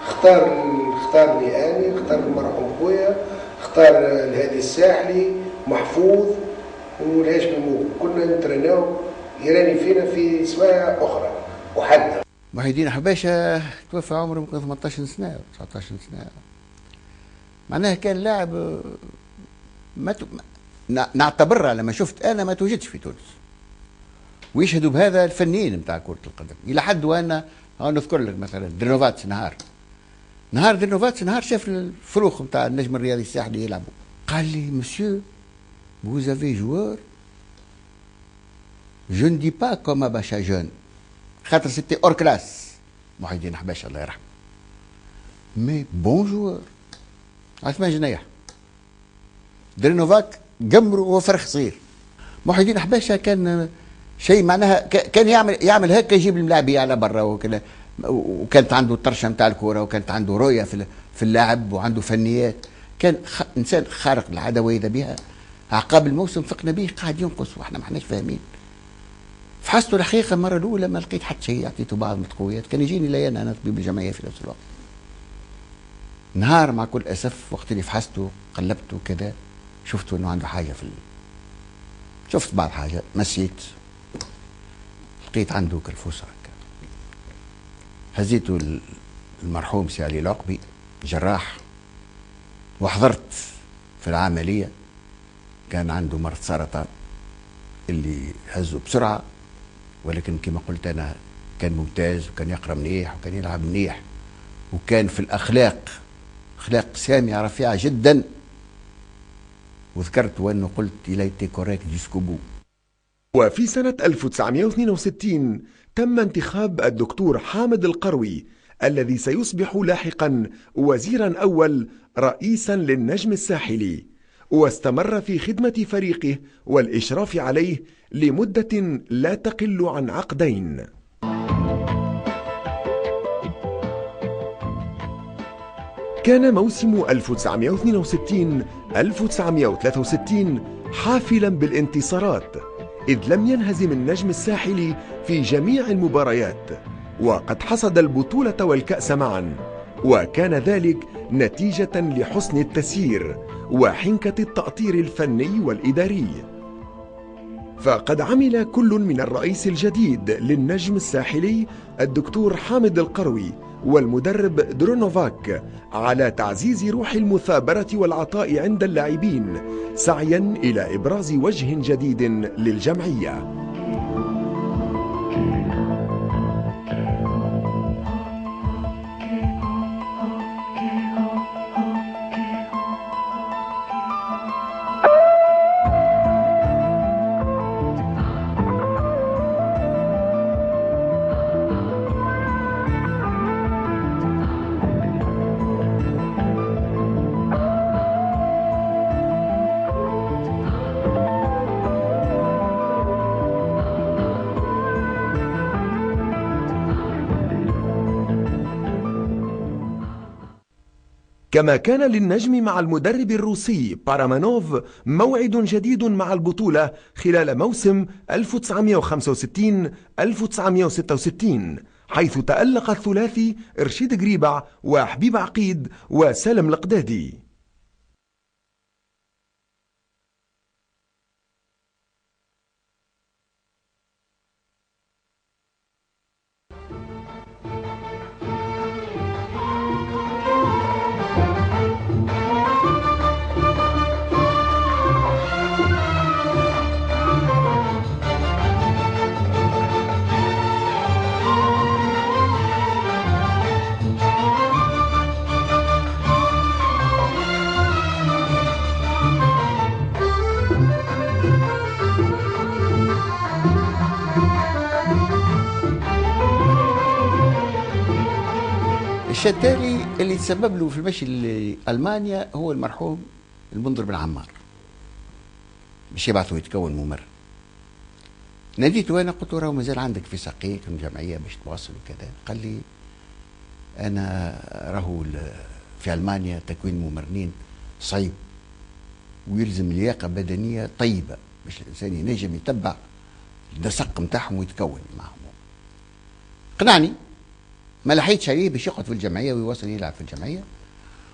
اختارني أنا، اختار المرحوم خويا، اختار الهادي الساحلي، محفوظ والهاشمي موب. كنا نترناو يراني فينا في سوايع أخرى وحدنا. محي الدين حباشة توفى عمره يمكن 18 سنة أو 19 سنة. معناها كان لاعب نعتبرها لما شفت أنا ما توجدش في تونس، ويشهدوا بهذا الفنيين نتاع كرة القدم، إلى حد وأنا نذكر لك مثلا درنوفاتس نهار درنوفاتس نهار شاف الفروخ نتاع النجم الرياضي الساحلي يلعبوا، قال لي مسيو vous avez joueur je ne dis pas comme Abacha jeune خاطر سيتي اور كلاس محي الدين حباشة الله يرحمه، مي بون جوور على 8 جنايح. درنوفاك قمر وهو فرخ صغير. محي الدين حباشة كان شيء معناها كان يعمل هكا، يجيب الملاعبية على برا وكذا، وكانت عنده الطرشه نتاع الكوره، وكانت عنده رؤيه في اللعب، وعنده فنيات. كان انسان خارق للعاده، واذا بها عقاب الموسم فقنا به قاعد ينقص واحنا ما احناش فاهمين. فحصته الحقيقه المره الاولى ما لقيت حتى شيء، اعطيته بعض المتقويات، كان يجيني ليانا انا طبيب الجمعيه في نفس الوقت. نهار مع كل اسف وقت اللي فحصته قلبته كذا شفته انه عنده حاجه شفت بعض حاجه، مسيت لقيت عنده كالفوسه هكا. هزيته المرحوم سي علي العقبي جراح، وحضرت في العمليه، كان عنده مرض سرطان اللي هزه بسرعه، ولكن كما قلت انا كان ممتاز، وكان يقرا منيح، وكان يلعب منيح، وكان في الاخلاق اخلاق ساميه رفيعه جدا. وذكرت وانه قلت اليتي كوريك جوسكو بو. وفي سنة 1962 تم انتخاب الدكتور حامد القروي الذي سيصبح لاحقا وزيرا أول رئيسا للنجم الساحلي، واستمر في خدمة فريقه والإشراف عليه لمدة لا تقل عن عقدين. كان موسم 1962-1963 حافلا بالانتصارات، إذ لم ينهزم النجم الساحلي في جميع المباريات، وقد حصد البطولة والكأس معا، وكان ذلك نتيجة لحسن التسيير وحنكة التأطير الفني والإداري. فقد عمل كل من الرئيس الجديد للنجم الساحلي الدكتور حامد القروي والمدرب درونوفاك على تعزيز روح المثابرة والعطاء عند اللاعبين، سعيا إلى إبراز وجه جديد للجمعية. كما كان للنجم مع المدرب الروسي بارامانوف موعد جديد مع البطولة خلال موسم 1965-1966، حيث تألق الثلاثي رشيد قريبع وحبيب عقيد وسالم القدادي. الشتالي اللي تسبب له في المشي لألمانيا هو المرحوم المنذر بن عمار، باش يبعثوا يتكون ممر. ناديته انا قلت له راهو مازال عندك في ساقيك جمعيه باش تواصل وكذا. قال لي انا راهو في المانيا تكوين ممرنين صعيب ويلزم لياقه بدنيه طيبه باش الانسان ينجم يتبع النسق نتاعهم ويتكون معهم. قنعني، ما لحيتش عليه باش يقعد في الجمعيه ويواصل يلعب في الجمعيه،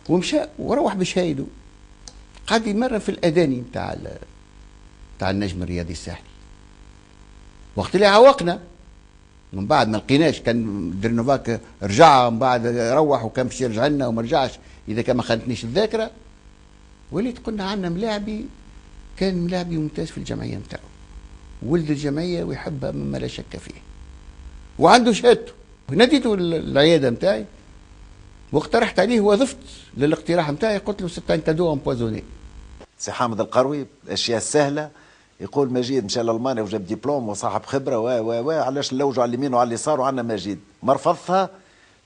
ومشى وروح بشهايده. قعد يمرن في الاداني نتاع النجم الرياضي الساحلي. وقت اللي عوقنا من بعد ما لقيناش، كان درنوفاك رجع من بعد روح وكان باش يرجع لنا وما رجعش اذا كان ما خانتنيش الذاكره. وليت قلنا عندنا ملاعبي كان ملاعبي ممتاز في الجمعيه نتاعو، ولد الجمعيه ويحبها مما لا شك فيه، وعنده شهادته. ناديته العياده نتاعي واقترحت عليه وظفت للاقتراح نتاعي، قلت له سيت ان كادو امبوزوني. سي حامد القروي الاشياء السهله يقول مجيد مشى لالمانيا وجاب دبلوم وصاحب خبره و علاش نلوجوا على اليمين وعلى اليسار وعندنا مجيد. ما رفضتها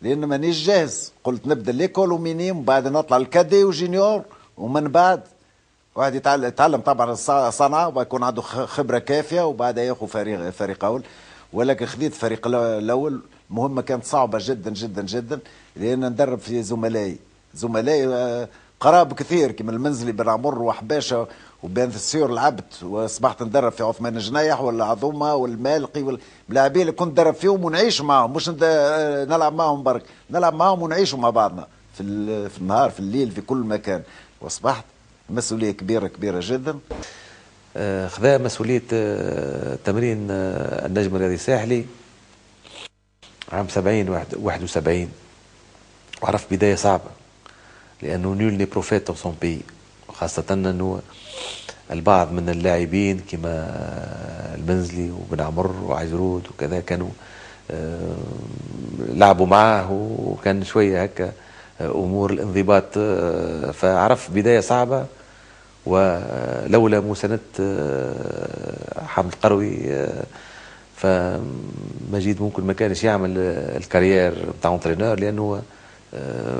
لان مانيش جاهز، قلت نبدا ليكول ومينيم وبعد نطلع الكادي وجينيور، ومن بعد واحد يتعلم طبعا الصنعه ويكون عنده خبره كافيه وبعد ياخذ فريق اول. ولكن خذيت الفريق الاول. المهمه كانت صعبه جدا جدا جدا لان ندرب في زملائي قراب كثير كما المنزلي بن عمر وحباشه وبين السيور لعبت، واصبحت ندرب في عثمان جنيح والعظومه والمالقي واللاعبين اللي كنت ندرب فيهم ونعيش معهم، مش نلعب معهم برك، نلعب معهم ونعيشوا مع بعضنا في النهار في الليل في كل مكان. واصبحت مسؤوليه كبيره جدا. خذا مسؤوليه تمرين النجم الرياضي الساحلي عام 70 71، وعرف بدايه صعبه لانه نول ني بروفيت سون بي، وخاصه انه البعض من اللاعبين كما المنزلي وبن عمر وعجرود وكذا كانوا لعبوا معه وكان شويه هكا امور الانضباط، فعرف بدايه صعبه. ولولا مساندة حامد القروي فمجيد ممكن ما كانش يعمل الكارير بتاع انترينور، لانه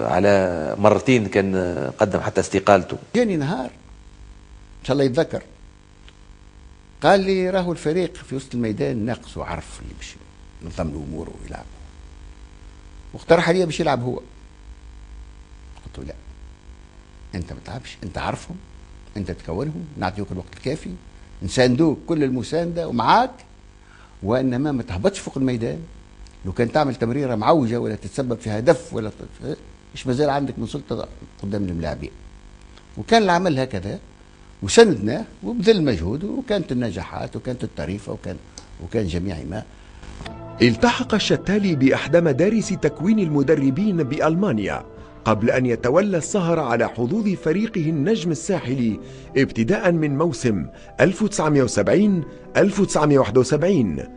على مرتين كان قدم حتى استقالته. جاني نهار ان شاء الله يتذكر قال لي راهو الفريق في وسط الميدان ناقص وعرف اللي باش نظم له اموره ويلعب، واقترح علي باش يلعب هو. قلت له لا، انت ما تلعبش، انت عارفهم، انت تكونهم، نعطيوك الوقت الكافي، نساندوك كل المسانده ومعاك، وانما ما تهبطش فوق الميدان. لو كان تعمل تمريره معوجه ولا تتسبب في هدف ولا مش مازال عندك من سلطه قدام الملاعبين. وكان العمل هكذا وسندناه وبذل مجهود، وكانت النجاحات وكانت الطريفه وكان جميع ما. التحق الشتالي بأحدى مدارس تكوين المدربين بألمانيا قبل أن يتولى السهر على حظوظ فريقه النجم الساحلي ابتداء من موسم 1970-1971.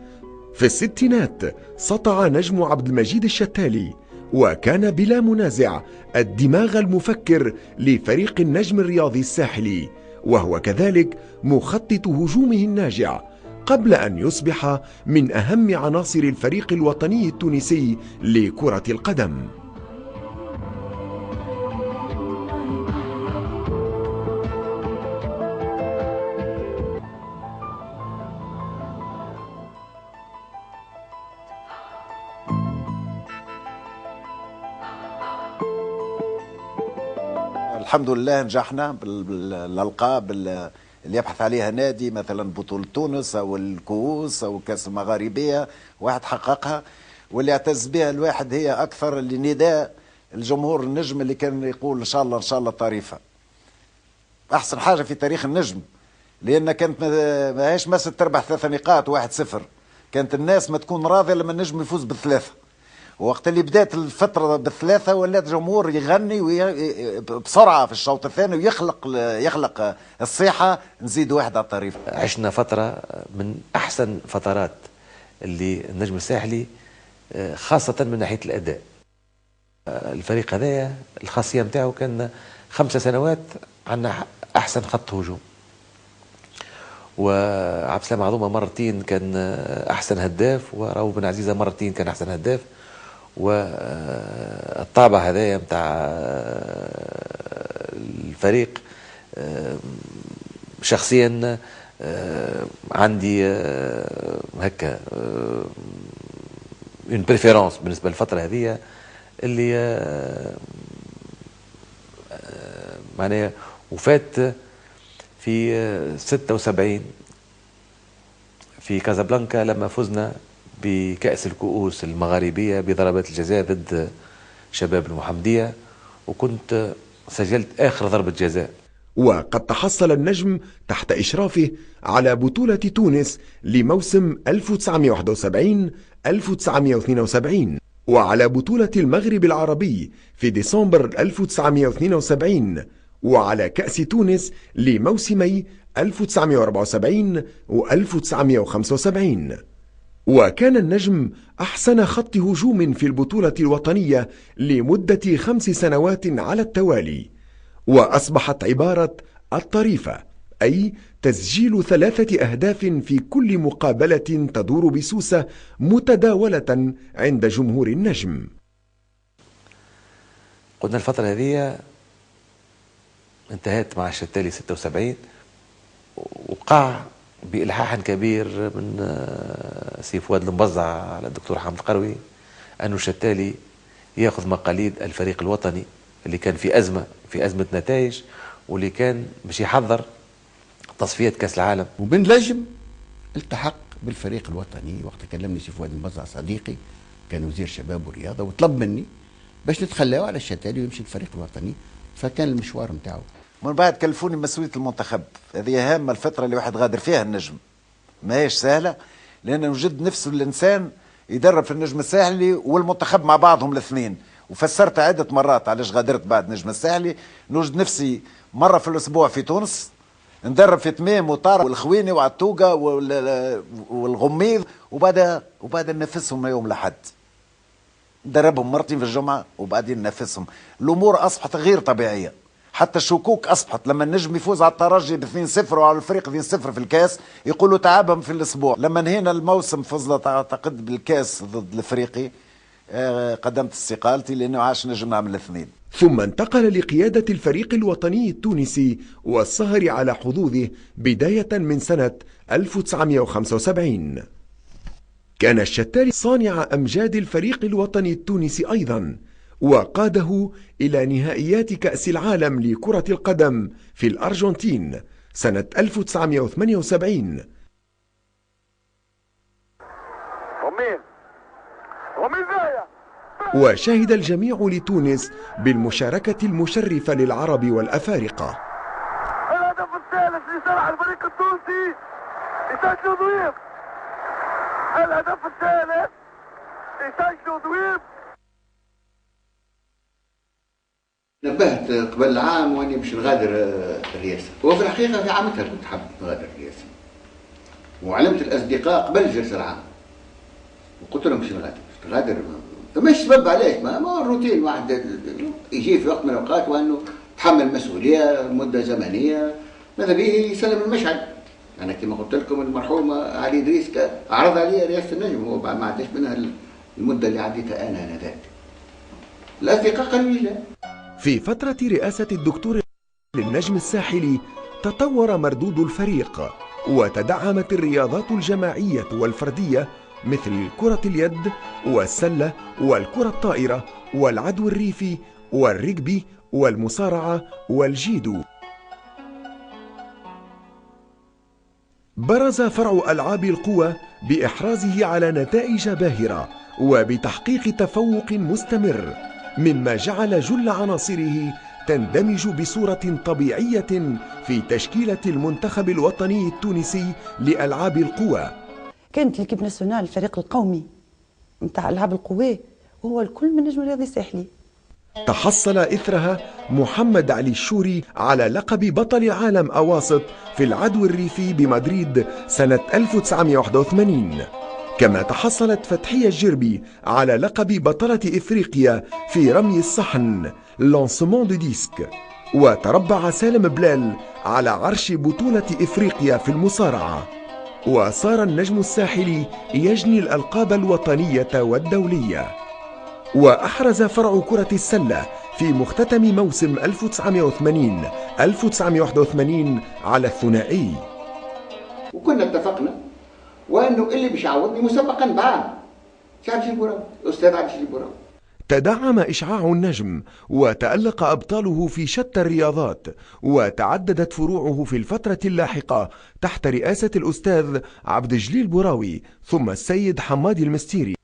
في الستينات سطع نجم عبد المجيد الشتالي، وكان بلا منازع الدماغ المفكر لفريق النجم الرياضي الساحلي، وهو كذلك مخطط هجومه الناجع، قبل أن يصبح من أهم عناصر الفريق الوطني التونسي لكرة القدم. الحمد لله نجحنا بالالقاب اللي يبحث عليها نادي، مثلا بطولة تونس او الكؤوس او كاس المغاربيه، واحد حققها. واللي يعتز بها الواحد هي اكثر لنداء الجمهور النجم اللي كان يقول ان شاء الله ان شاء الله طريفه. احسن حاجه في تاريخ النجم لان كانت ما هيش مسألة تربح 3 نقاط 1-0، كانت الناس ما تكون راضيه لما النجم يفوز ب3. وقت اللي بدات الفتره ب3 ولات الجمهور يغني بسرعه في الشوط الثاني ويخلق الصيحه نزيد واحد على الطريف. عشنا فتره من احسن فترات اللي النجم الساحلي، خاصه من ناحيه الاداء. الفريق هذايا الخاصيه نتاعو كان 5 سنوات عندنا احسن خط هجوم، وعبد السلام عظومه مرتين كان احسن هداف، وراو بن عزيزه مرتين كان احسن هداف، والطابع هذايا متاع الفريق شخصيا عندي هكا اون بريفيرونس بالنسبه للفتره هذه اللي معناها وفات في 76 في كازابلانكا لما فزنا بكأس الكؤوس المغاربية بضربات الجزاء ضد شباب المحمدية، وكنت سجلت آخر ضربة جزاء. وقد تحصل النجم تحت إشرافه على بطولة تونس لموسم 1971-1972 وعلى بطولة المغرب العربي في ديسمبر 1972 وعلى كأس تونس لموسمي 1974 و1975. وكان النجم أحسن خط هجوم في البطولة الوطنية لمدة 5 سنوات على التوالي، وأصبحت عبارة الطريفة، أي تسجيل 3 أهداف في كل مقابلة تدور بسوسة متداولة عند جمهور النجم. قلنا الفترة هذه انتهت مع الشتالي 76، وقع بإلحاح كبير من سي فؤاد المبزع على الدكتور حامد القروي أنه الشتالي يأخذ مقاليد الفريق الوطني اللي كان في أزمة نتائج، واللي كان باش يحضر تصفية كأس العالم. وبن نجم التحق بالفريق الوطني. وقت كلمني سي فؤاد المبزع صديقي كان وزير شباب والرياضة، وطلب مني باش نتخلاو على الشتالي ويمشي الفريق الوطني، فكان المشوار نتاعو. من بعد كلفوني مسؤولية المنتخب. هذه هامة الفترة اللي واحد غادر فيها النجم، ما هيش سهلة، لأن وجد نفسه الإنسان يدرب في النجم الساحلي والمنتخب مع بعضهم الاثنين. وفسرت عدة مرات علاش غادرت بعد النجم الساحلي. نوجد نفسي مرة في الأسبوع في تونس، ندرب في تميم وطارق والخويني وعتوقة والغميض، وبعدها ننافسهم يوم الأحد. ندربهم مرتين في الجمعة وبعدين ننافسهم. الأمور أصبحت غير طبيعية، حتى الشكوك أصبحت لما النجم يفوز على الترجي ب2-0 وعلى الفريق 2-0 في الكاس يقولوا تعبهم في الأسبوع. لما انهينا الموسم فزنا أعتقد بالكاس ضد الأفريقي قدمت استقالتي لأنه عاش نجم نعمل الاثنين. ثم انتقل لقيادة الفريق الوطني التونسي والسهر على حظوظه بداية من سنة 1975. كان الشتالي صانع أمجاد الفريق الوطني التونسي أيضا، وقاده إلى نهائيات كأس العالم لكرة القدم في الأرجنتين سنة 1978. وشهد الجميع لتونس بالمشاركة المشرفة للعرب والأفارقة. الهدف الثالث لصالح الفريق التونسي يسجل ضويب. الهدف الثالث يسجل ضويب. نبهت قبل العام واني باش نغادر الرئاسه، وفي الحقيقه في عامتها كنت حاب نغادر الرئاسه، وعلمت الاصدقاء قبل الجلسه العام وقلت لهم باش نغادر فماش سبب علاش، ما الروتين واحد يجي في وقت من الاوقات وانه تحمل مسؤوليه مده زمنيه ماذا به يسلم المشهد. انا كما قلت لكم المرحوم علي ادريس عرض علي رئاسه النجم، هو ما عداش منها المده اللي عديتها انا انذاك. الاصدقاء قالوا لي لا. في فترة رئاسة الدكتور للنجم الساحلي تطور مردود الفريق، وتدعمت الرياضات الجماعية والفردية مثل كرة اليد والسلة والكرة الطائرة والعدو الريفي والرجبي والمصارعة والجيدو. برز فرع ألعاب القوى بإحرازه على نتائج باهرة وبتحقيق تفوق مستمر، مما جعل جل عناصره تندمج بصورة طبيعية في تشكيلة المنتخب الوطني التونسي لألعاب القوى. كانت الكيب ناسيونال الفريق القومي نتاع ألعاب القوى وهو الكل من نجم الرياضي الساحلي. تحصل إثرها محمد علي الشوري على لقب بطل العالم أواسط في العدو الريفي بمدريد سنة 1981، كما تحصلت فتحية الجربي على لقب بطلة إفريقيا في رمي الصحن لانسمون دو ديسك، وتربع سالم بلال على عرش بطولة إفريقيا في المصارعة. وصار النجم الساحلي يجني الألقاب الوطنية والدولية. وأحرز فرع كرة السلة في مختتم موسم 1980-1981 على الثنائي. وكنا اتفقنا وانه اللي باش يعوضني مسبقا بعام عبد البراوي، الاستاذ عبد البراوي. تدعم إشعاع النجم وتألق أبطاله في شتى الرياضات، وتعددت فروعه في الفترة اللاحقة تحت رئاسة الأستاذ عبد الجليل براوي ثم السيد حمادي المستيري.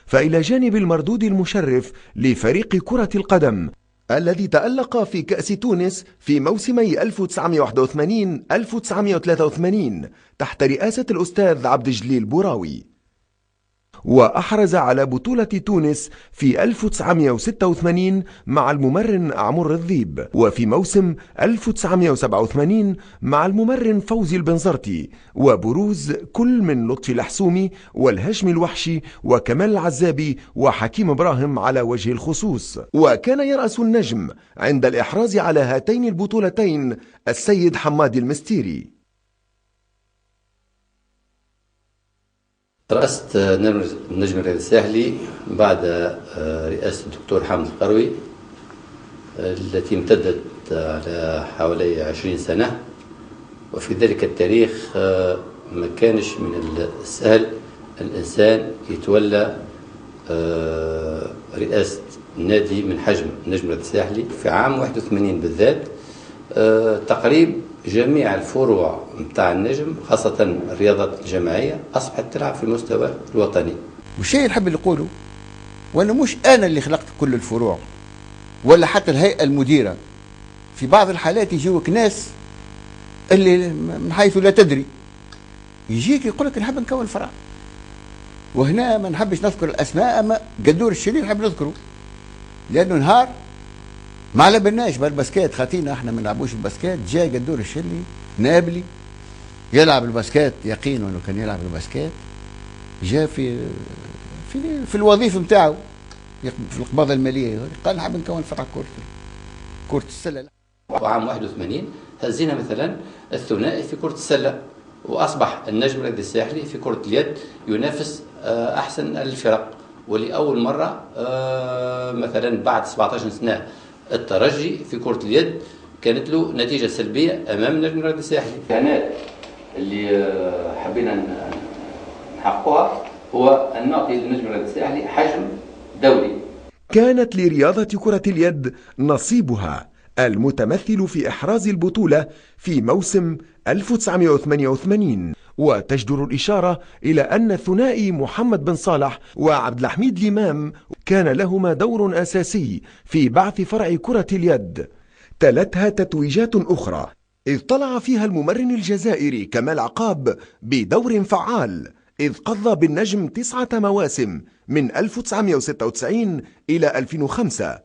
فإلى جانب المردود المشرف لفريق كرة القدم الذي تألق في كأس تونس في موسمي 1981-1983 تحت رئاسة الأستاذ عبد الجليل براوي، وأحرز على بطولة تونس في 1986 مع الممرن عمر الذيب، وفي موسم 1987 مع الممرن فوزي البنزرتي، وبروز كل من لطفي الحسومي والهشم الوحشي وكمال العزابي وحكيم إبراهيم على وجه الخصوص. وكان يرأس النجم عند الإحراز على هاتين البطولتين السيد حمادي المستيري. رأست النجم الرياضي الساحلي بعد رئاسة الدكتور حامد القروي التي امتدت على حوالي 20 سنة، وفي ذلك التاريخ ما كانش من السهل الإنسان يتولى رئاسة نادي من حجم النجم الرياضي الساحلي. في عام 81 بالذات تقريب جميع الفروع متاع النجم خاصة الرياضات الجماعية أصبحت تلعب في المستوى الوطني. والشيء اللي نحب اللي نقوله وأنه مش أنا اللي خلقت كل الفروع ولا حتى الهيئة المديرة، في بعض الحالات يجيوك ناس اللي من حيث لا تدري يجيك يقول لك نحب نكون فرع، وهنا ما نحبش نذكر الأسماء، أما قدور الشلي نحب نذكره لأنه نهار ما على بالناش بالباسكيت، خاطينا احنا ما نلعبوش الباسكيت، جاي قدور الشلي نابلي يلعب الباسكيت، يقين انه كان يلعب الباسكيت، جاء في الوظيفه نتاعو في القبضه الماليه قال نحب نكون فرع كرة السله. وعام 81 هزينا مثلا الثنائي في كرة السله، واصبح النجم الرياضي الساحلي في كرة اليد ينافس احسن الفرق، ولأول مرة مثلا بعد 17 سنة الترجي في كرة اليد كانت له نتيجة سلبية أمام النجم الرياضي الساحلي. الكيانات اللي حبينا نحققها هو أن نعطي للنجم الرياضي الساحلي حجم دولي. كانت لرياضة كرة اليد نصيبها المتمثل في إحراز البطولة في موسم 1988، وتجدر الإشارة إلى أن الثنائي محمد بن صالح وعبد الحميد الإمام كان لهما دور أساسي في بعث فرع كرة اليد. تلتها تتويجات أخرى إذ طلع فيها الممرن الجزائري كمال عقاب بدور فعال، إذ قضى بالنجم 9 مواسم من 1996 إلى 2005،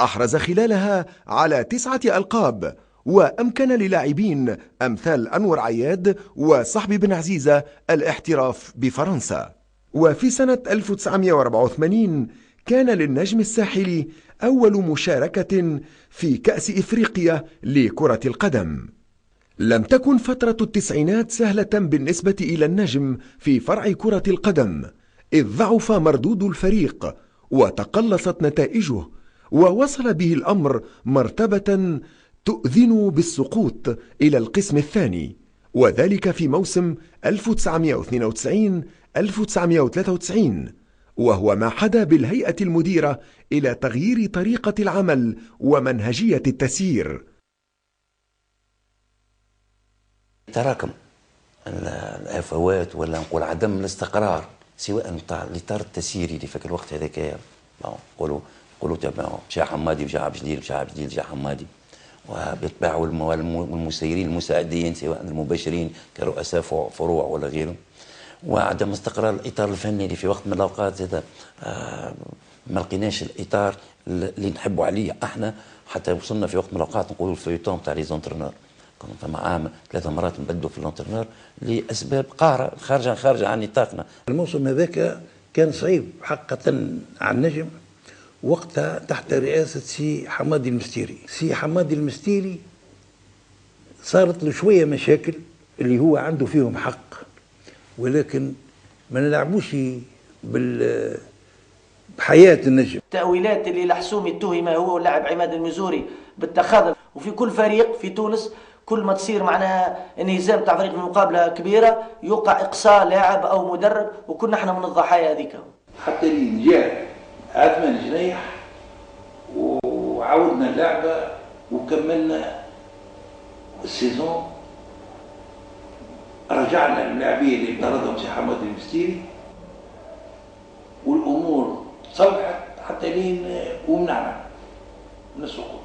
أحرز خلالها على 9 ألقاب، وأمكن للاعبين أمثال أنور عياد وصحبي بن عزيزة الاحتراف بفرنسا. وفي سنة 1984 كان للنجم الساحلي أول مشاركة في كأس إفريقيا لكرة القدم. لم تكن فترة التسعينات سهلة بالنسبة إلى النجم في فرع كرة القدم، إذ ضعف مردود الفريق وتقلصت نتائجه، ووصل به الأمر مرتبة تؤذن بالسقوط إلى القسم الثاني، وذلك في موسم 1992-1993، وهو ما حدا بالهيئة المديرة إلى تغيير طريقة العمل ومنهجية التسيير. تراكم الآفات ولا نقول عدم الاستقرار سواء نتاع الإطار التسييري اللي فاك الوقت هذاك نقولوا تبع مشى حمادي مشى عبد الجليل مشى عبد الجليل مشى حمادي، وبالطبع والمسيرين المساعدين سواء المباشرين كرؤساء فروع ولا غيرهم، وعدم استقرار الاطار الفني اللي في وقت من الاوقات هذا ما لقيناش الاطار اللي نحبوا عليه احنا، حتى وصلنا في وقت من الاوقات نقولوا الفيوتون تاع لي زونترونور، كنا فما عام 3 مرات نبدلوا في اللونترونور لاسباب قاهره خارجه عن نطاقنا. الموسم هذاك كان صعيب حقيقه على النجم وقتها تحت رئاسة سي حمادي المستيري. سي حمادي المستيري صارت له شوية مشاكل اللي هو عنده فيهم حق، ولكن ما نلعبوش حياة النجم. التأويلات اللي الحسومي اتهم هو واللاعب عماد المزوري بالتخاذل، وفي كل فريق في تونس كل ما تصير معناها انهزام تاع فريق مقابله كبيره يوقع اقصاء لاعب او مدرب، وكنا احنا من الضحايا هذيك. حتى اللي جاء عثمان جنيح وعودنا اللعبه وكملنا السيزون، رجعنا اللاعبين اللي طردهم سي حماد المستيري والامور صلحت حتى لين ومنعنا من السقوط.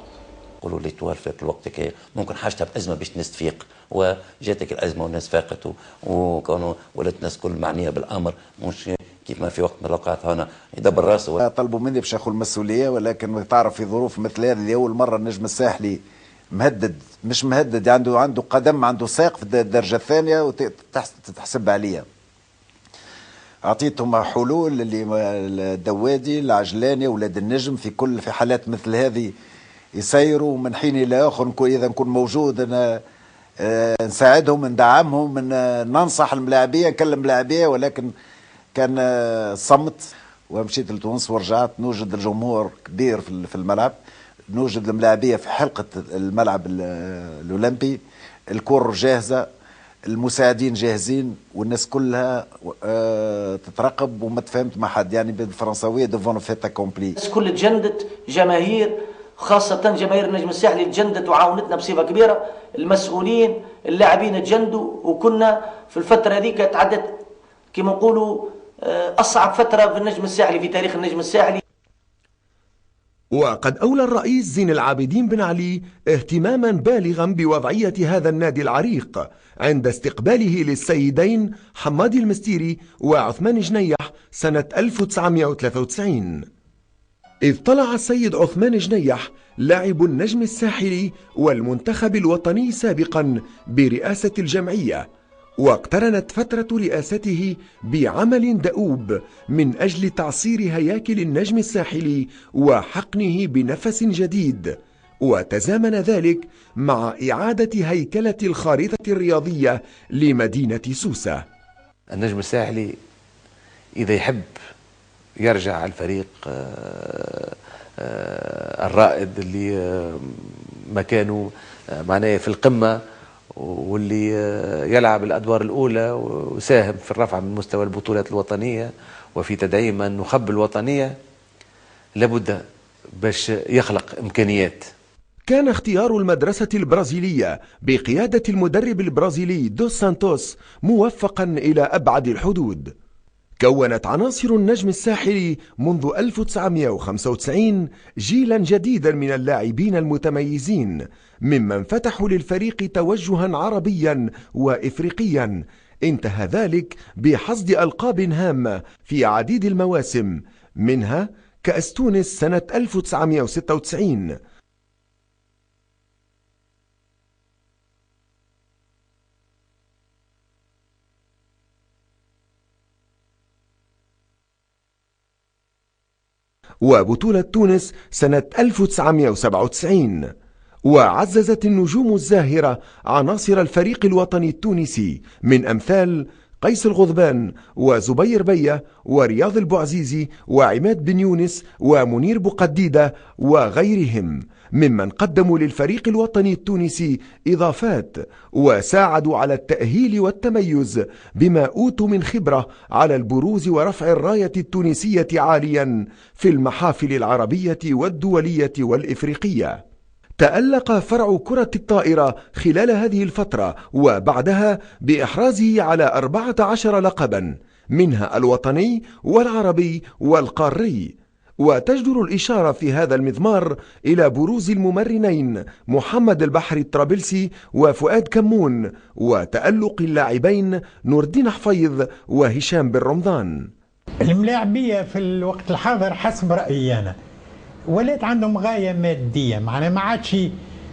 قولوا لي طوال في الوقت كي ممكن حاجتها بأزمة باش الناس تفيق، وجاتك الأزمة والناس فاقت وكانوا ولات الناس كل معنية بالأمر، مش كيف ما في وقت من الأوقات هنا يدبر راسه. طلبوا مني باش اخذ المسؤولية، ولكن تعرف في ظروف مثل هذه لأول مرة النجم الساحلي مهدد، مش مهدد، عنده قدم، عنده ساق في الدرجة الثانية وتتحسب عليها. أعطيتهم حلول اللي الدوادي العجلاني ولاد النجم في حالات مثل هذه يسيروا من حين الى اخر، اذا نكون موجود انا نساعدهم ندعمهم ننصح الملاعبيه نكلم الملاعبيه، ولكن كان صمت. ومشيت لتونس ورجعت نوجد الجمهور كبير في الملعب، نوجد الملاعبيه في حلقه الملعب الاولمبي، الكور جاهزه، المساعدين جاهزين، والناس كلها تترقب وما تفهمت مع حد، يعني بالفرنساويه دوفون فيتا كومبلي. كل تجندت جماهير، خاصة جماهير النجم الساحلي تجندت وعاونتنا بصفة كبيرة، المسؤولين اللاعبين تجندوا، وكنا في الفترة هذيك تعدت كما نقولوا أصعب فترة في النجم الساحلي في تاريخ النجم الساحلي. وقد أولى الرئيس زين العابدين بن علي اهتماما بالغا بوضعية هذا النادي العريق عند استقباله للسيدين حمادي المستيري وعثمان جنيح سنة 1993، إذ طلع السيد عثمان جنيح لاعب النجم الساحلي والمنتخب الوطني سابقا برئاسة الجمعية، واقترنت فترة رئاسته بعمل دؤوب من أجل تعصير هياكل النجم الساحلي وحقنه بنفس جديد، وتزامن ذلك مع إعادة هيكلة الخارطة الرياضية لمدينة سوسة. النجم الساحلي إذا يحب يرجع الفريق الرائد اللي مكانه معناه في القمة، واللي يلعب الأدوار الأولى وساهم في الرفع من مستوى البطولات الوطنية وفي تدعيم النخب الوطنية، لابد باش يخلق إمكانيات. كان اختيار المدرسة البرازيلية بقيادة المدرب البرازيلي دوس سانتوس موفقا إلى أبعد الحدود. كونت عناصر النجم الساحلي منذ 1995 جيلا جديدا من اللاعبين المتميزين، ممن فتحوا للفريق توجها عربيا وإفريقيا، انتهى ذلك بحصد ألقاب هامة في عديد المواسم، منها كأس تونس سنة 1996. وبطولة تونس سنة 1997. وعززت النجوم الزاهرة عناصر الفريق الوطني التونسي من أمثال قيس الغضبان وزبير بية ورياض البوعزيزي وعماد بن يونس ومنير بقديدة وغيرهم، ممن قدموا للفريق الوطني التونسي إضافات وساعدوا على التأهيل والتميز بما أوتوا من خبرة على البروز ورفع الراية التونسية عاليا في المحافل العربية والدولية والإفريقية. تألق فرع كرة الطائرة خلال هذه الفترة وبعدها بإحرازه على 14 لقبا، منها الوطني والعربي والقاري. وتجدر الإشارة في هذا المضمار إلى بروز الممرنين محمد البحر الطرابلسي وفؤاد كمون، وتألق اللاعبين نور الدين حفيظ وهشام بن رمضان. الملاعبية في الوقت الحاضر حسب رأيي أنا ولات عندهم غاية مادية، معناها ما عادش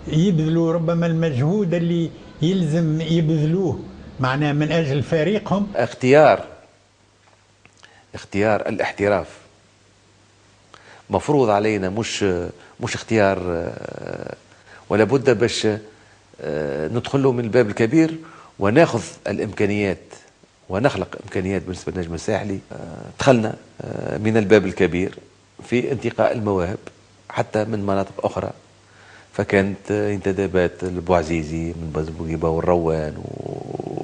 يبذلوا ربما المجهود اللي يلزم يبذلوه معناها من أجل فريقهم. اختيار الاحتراف مفروض علينا، مش اختيار، ولا بد باش ندخل له من الباب الكبير وناخذ الامكانيات ونخلق امكانيات بالنسبه للنجم الساحلي. دخلنا من الباب الكبير في انتقاء المواهب حتى من مناطق أخرى، فكانت انتدابات البوعزيزي من بازبوقيبة والروان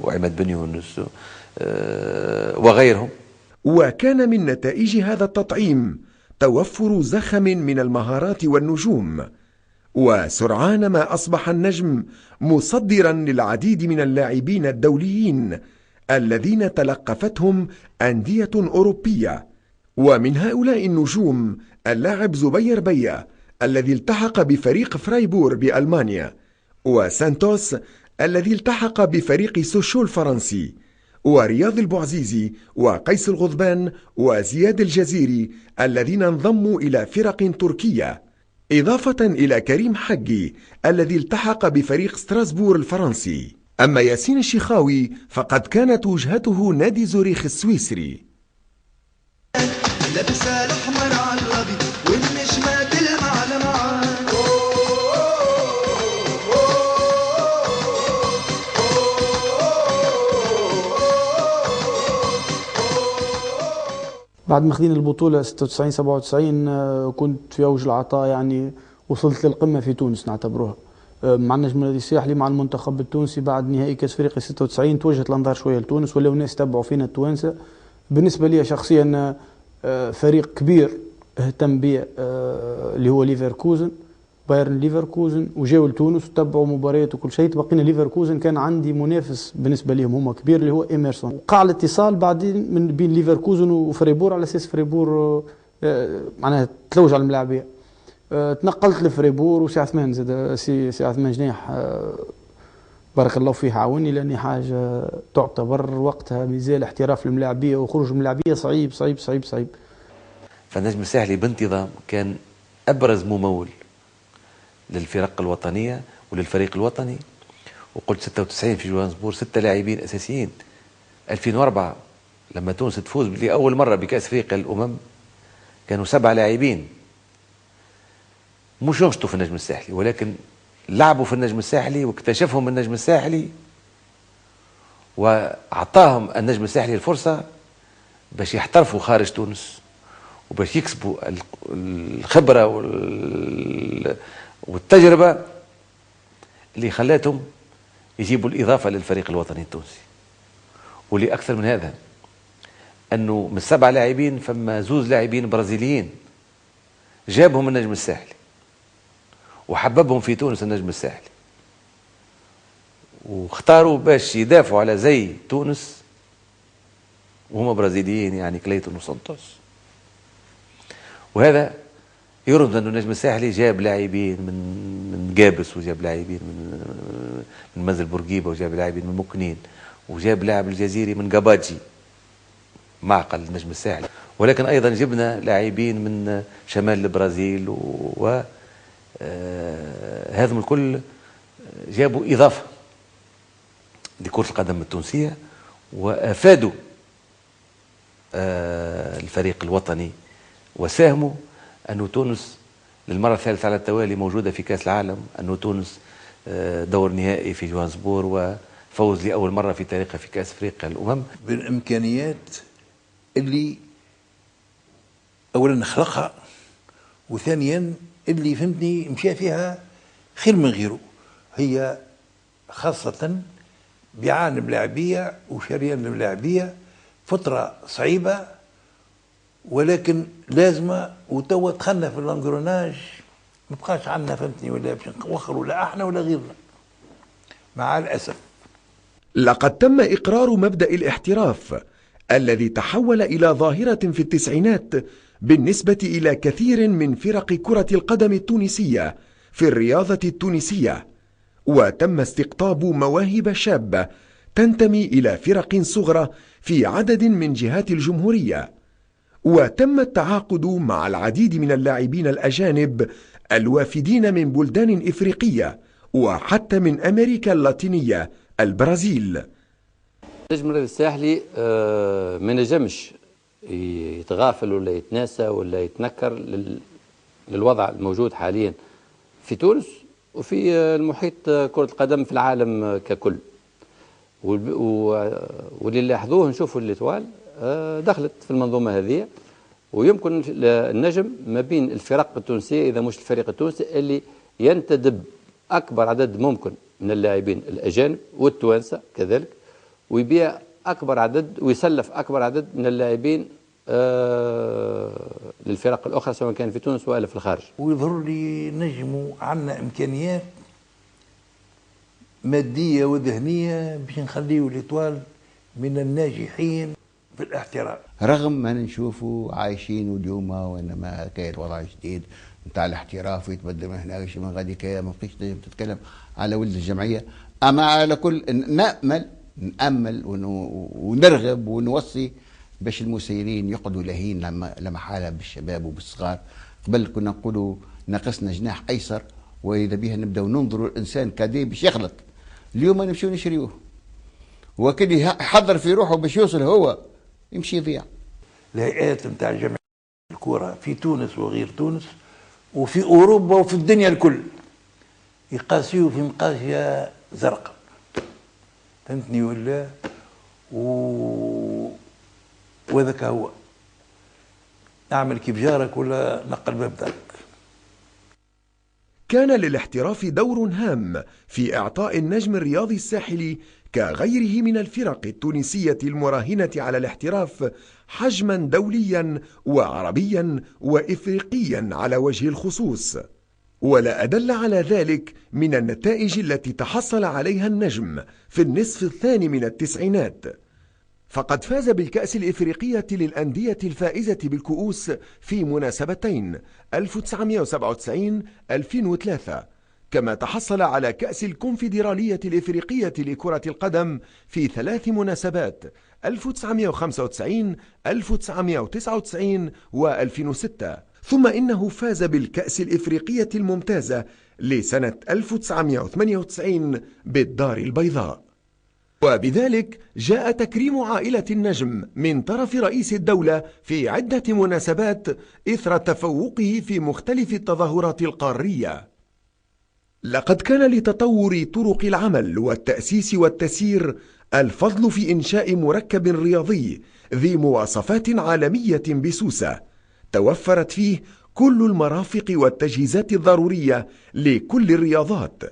وعماد بن يونس وغيرهم. وكان من نتائج هذا التطعيم توفر زخم من المهارات والنجوم، وسرعان ما أصبح النجم مصدرا للعديد من اللاعبين الدوليين الذين تلقفتهم أندية أوروبية. ومن هؤلاء النجوم اللاعب زبير بيا الذي التحق بفريق فرايبور بألمانيا، وسانتوس الذي التحق بفريق سوشو الفرنسي، ورياض البوعزيزي وقيس الغضبان وزياد الجزيري الذين انضموا إلى فرق تركية، إضافة إلى كريم حقي الذي التحق بفريق ستراسبور الفرنسي. أما ياسين الشيخاوي فقد كانت وجهته نادي زوريخ السويسري. لابس الأحمر على الأبيض والنجمة تلمع لمعان. بعد ما خدينا البطولة 96 97 كنت في أوج العطاء، يعني وصلت للقمة في تونس نعتبروها مع النجم الذي الساحلي مع المنتخب التونسي. بعد نهائي كأس أفريقيا 96 توجهت الأنظار شوية لتونس، ولاو الناس يتبعوا فينا التوانسة. بالنسبة لي شخصيا فريق كبير اهتم به اللي هو ليفركوزن، بايرن ليفركوزن، وجاوا لتونس وتبعوا مباريات وكل شيء. تبقينا ليفركوزن كان عندي منافس بالنسبه لهم هما كبير اللي هو ايميرسون. وقع الاتصال بعدين من بين ليفركوزن وفريبور على اساس فريبور معناها تلوج على الملاعبيه. تنقلت لفريبور وسي عثمان زاد سي عثمان جناح بارك الله فيه عاوني، لاني حاجه تعتبر وقتها مازال احتراف الملاعبيه وخروج الملاعبيه صعيب صعيب صعيب صعيب. فالنجم الساحلي بانتظام كان ابرز ممول للفرق الوطنيه وللفريق الوطني. وقلت 96 في جوهانسبور 6 لاعبين اساسيين. 2004 لما تونس تفوز لاول مره بكاس افريقيا للامم كانوا 7 لاعبين مش ينشطوا في النجم الساحلي، ولكن لعبوا في النجم الساحلي واكتشفهم النجم الساحلي واعطاهم النجم الساحلي الفرصه باش يحترفوا خارج تونس وباش يكسبوا الخبره والتجربه اللي خلاتهم يجيبوا الاضافه للفريق الوطني التونسي. واللي اكثر من هذا انه من 7 لاعبين فما 2 لاعبين برازيليين جابهم النجم الساحلي وحببهم في تونس النجم الساحلي، واختاروا باش يدافعوا على زي تونس وهم برازيليين، يعني كليتون وسانتوس. وهذا يرمز انه النجم الساحلي جاب لاعبين من جابس، وجاب لاعبين من منزل بورقيبه، وجاب لاعبين من مكنين، وجاب لاعب الجزيري من قباجي معقل النجم الساحلي. ولكن ايضا جبنا لاعبين من شمال البرازيل هذم الكل جابوا إضافة لكرة القدم التونسية وأفادوا الفريق الوطني وساهموا أن تونس للمرة الثالثة على التوالي موجودة في كأس العالم، أن تونس دور نهائي في جوهانسبور وفوز لأول مرة في تاريخها في كأس أفريقيا الأمم. بالإمكانيات اللي أولا نخلقها، وثانيا اللي فهمتني مشى فيها خير من غيره، هي خاصة بيعان الملاعبية وشريان الملاعبية فترة صعيبة ولكن لازمة. وتوا دخلنا في الانجروناج ما بقاش عندنا فهمتني ولا باش نوخروا لا احنا ولا غيرنا مع الأسف. لقد تم إقرار مبدأ الاحتراف الذي تحول إلى ظاهرة في التسعينات بالنسبة إلى كثير من فرق كرة القدم التونسية في الرياضة التونسية، وتم استقطاب مواهب شابة تنتمي إلى فرق صغرى في عدد من جهات الجمهورية، وتم التعاقد مع العديد من اللاعبين الأجانب الوافدين من بلدان إفريقية وحتى من أمريكا اللاتينية البرازيل. النجم الساحلي ما نجمش يتغافل ولا يتناسى ولا يتنكر للوضع الموجود حاليا في تونس وفي المحيط كرة القدم في العالم ككل. واللي لاحظوه نشوفوا الإتوال دخلت في المنظومة هذه ويمكن النجم ما بين الفرق التونسية إذا مش الفريق التونسي اللي ينتدب أكبر عدد ممكن من اللاعبين الأجانب والتوانسة كذلك، ويبيع أكبر عدد ويسلف أكبر عدد من اللاعبين للفرق الأخرى سواء كان في تونس ولا في الخارج. ويظهر لي نجموا عندنا إمكانيات مادية وذهنية باش نخليوا الإطوال من الناجحين في الاحتراف، رغم ما نشوفوا عايشين اليوم وانما كاين وضع جديد نتاع الاحتراف ويتبدل من هنا شيء من غادي كاين ما بقيتش تتكلم على ولد الجمعيه. اما على كل نامل ونرغب ونوصي باش المسيرين يقعدوا لهين لما حاله بالشباب وبالصغار. قبل كنا نقولوا ناقصنا جناح ايسر، واذا بها نبداو ننظروا الانسان كادي باش يغلط. اليوم نمشيو نشريوه، وكل يحضر في روحه باش يوصل هو يمشي يضيع. الهيئات نتاع جمعية الكرة في تونس وغير تونس وفي أوروبا وفي الدنيا الكل يقاسيو في مقاسية زرقاء، فهمتني ولا؟ وذاك هو أعمل كيف جارك ولا نقل باب دارك. كان للاحتراف دور هام في إعطاء النجم الرياضي الساحلي كغيره من الفرق التونسية المراهنة على الاحتراف حجما دوليا وعربيا وإفريقيا على وجه الخصوص. ولا أدل على ذلك من النتائج التي تحصل عليها النجم في النصف الثاني من التسعينات، فقد فاز بالكأس الإفريقية للأندية الفائزة بالكؤوس في مناسبتين 1997-2003، كما تحصل على كأس الكونفدرالية الإفريقية لكرة القدم في 3 مناسبات 1995 1999 و2006، ثم إنه فاز بالكأس الإفريقية الممتازة لسنة 1998 بالدار البيضاء. وبذلك جاء تكريم عائلة النجم من طرف رئيس الدولة في عدة مناسبات إثر تفوقه في مختلف التظاهرات القارية. لقد كان لتطور طرق العمل والتأسيس والتسيير الفضل في إنشاء مركب رياضي ذي مواصفات عالمية بسوسة توفرت فيه كل المرافق والتجهيزات الضرورية لكل الرياضات.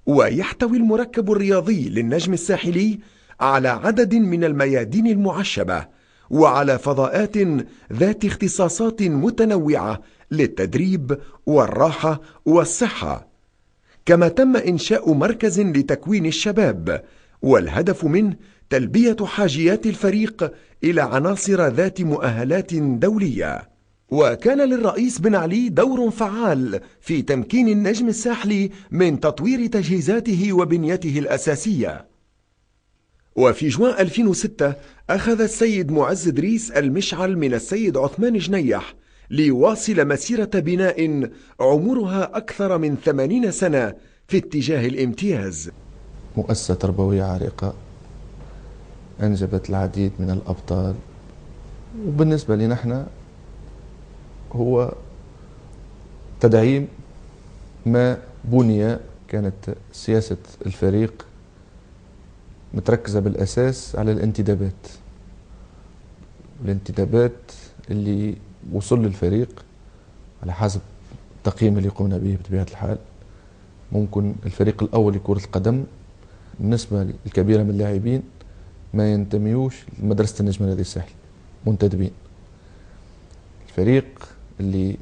ويحتوي المركب الرياضي للنجم الساحلي على عدد من الميادين المعشبة وعلى فضاءات ذات اختصاصات متنوعة للتدريب والراحة والصحة، كما تم إنشاء مركز لتكوين الشباب، والهدف منه تلبية حاجيات الفريق إلى عناصر ذات مؤهلات دولية. وكان للرئيس بن علي دور فعال في تمكين النجم الساحلي من تطوير تجهيزاته وبنيته الأساسية. وفي جوان 2006 أخذ السيد معز إدريس المشعل من السيد عثمان جنيح ليواصل مسيرة بناء عمرها أكثر من 80 سنة في اتجاه الامتياز. مؤسسة تربوية عريقة أنجبت العديد من الأبطال، وبالنسبة لنا احنا هو تدعيم ما بني. كانت سياسة الفريق متركزة بالأساس على الانتدابات اللي وصل للفريق على حسب التقييم اللي قمنا به بطبيعة الحال. ممكن الفريق الأول لكرة القدم النسبة الكبيرة من اللاعبين ما ينتميوش لمدرسة النجم الرياضي الساحلي منتدبين. الفريق اللي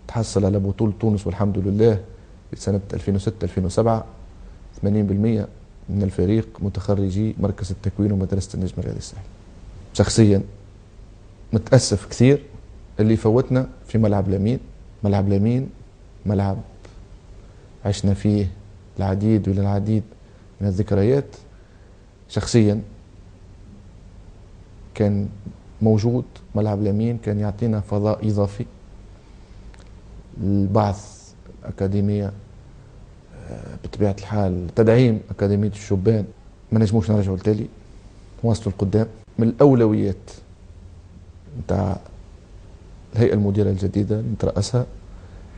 تحصل على بطولة تونس والحمد لله في سنة 2006-2007 80% من الفريق متخرجي مركز التكوين ومدرسة النجم الرياضي الساحلي. شخصيا متأسف كثير اللي فوتنا في ملعب لامين. ملعب لامين ملعب عشنا فيه العديد والعديد من الذكريات. شخصيا كان موجود ملعب لامين، كان يعطينا فضاء إضافي البعث أكاديمية بطبيعة الحال، تدعيم أكاديمية الشبان. ما نجموش نرجعوا لتالي، نواصلوا القدام. من الأولويات نتاع الهيئة المديرة الجديدة اللي نترأسها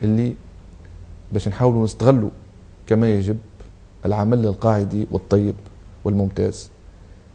اللي باش نحاولوا نستغلوا كما يجب العمل القاعدي والطيب والممتاز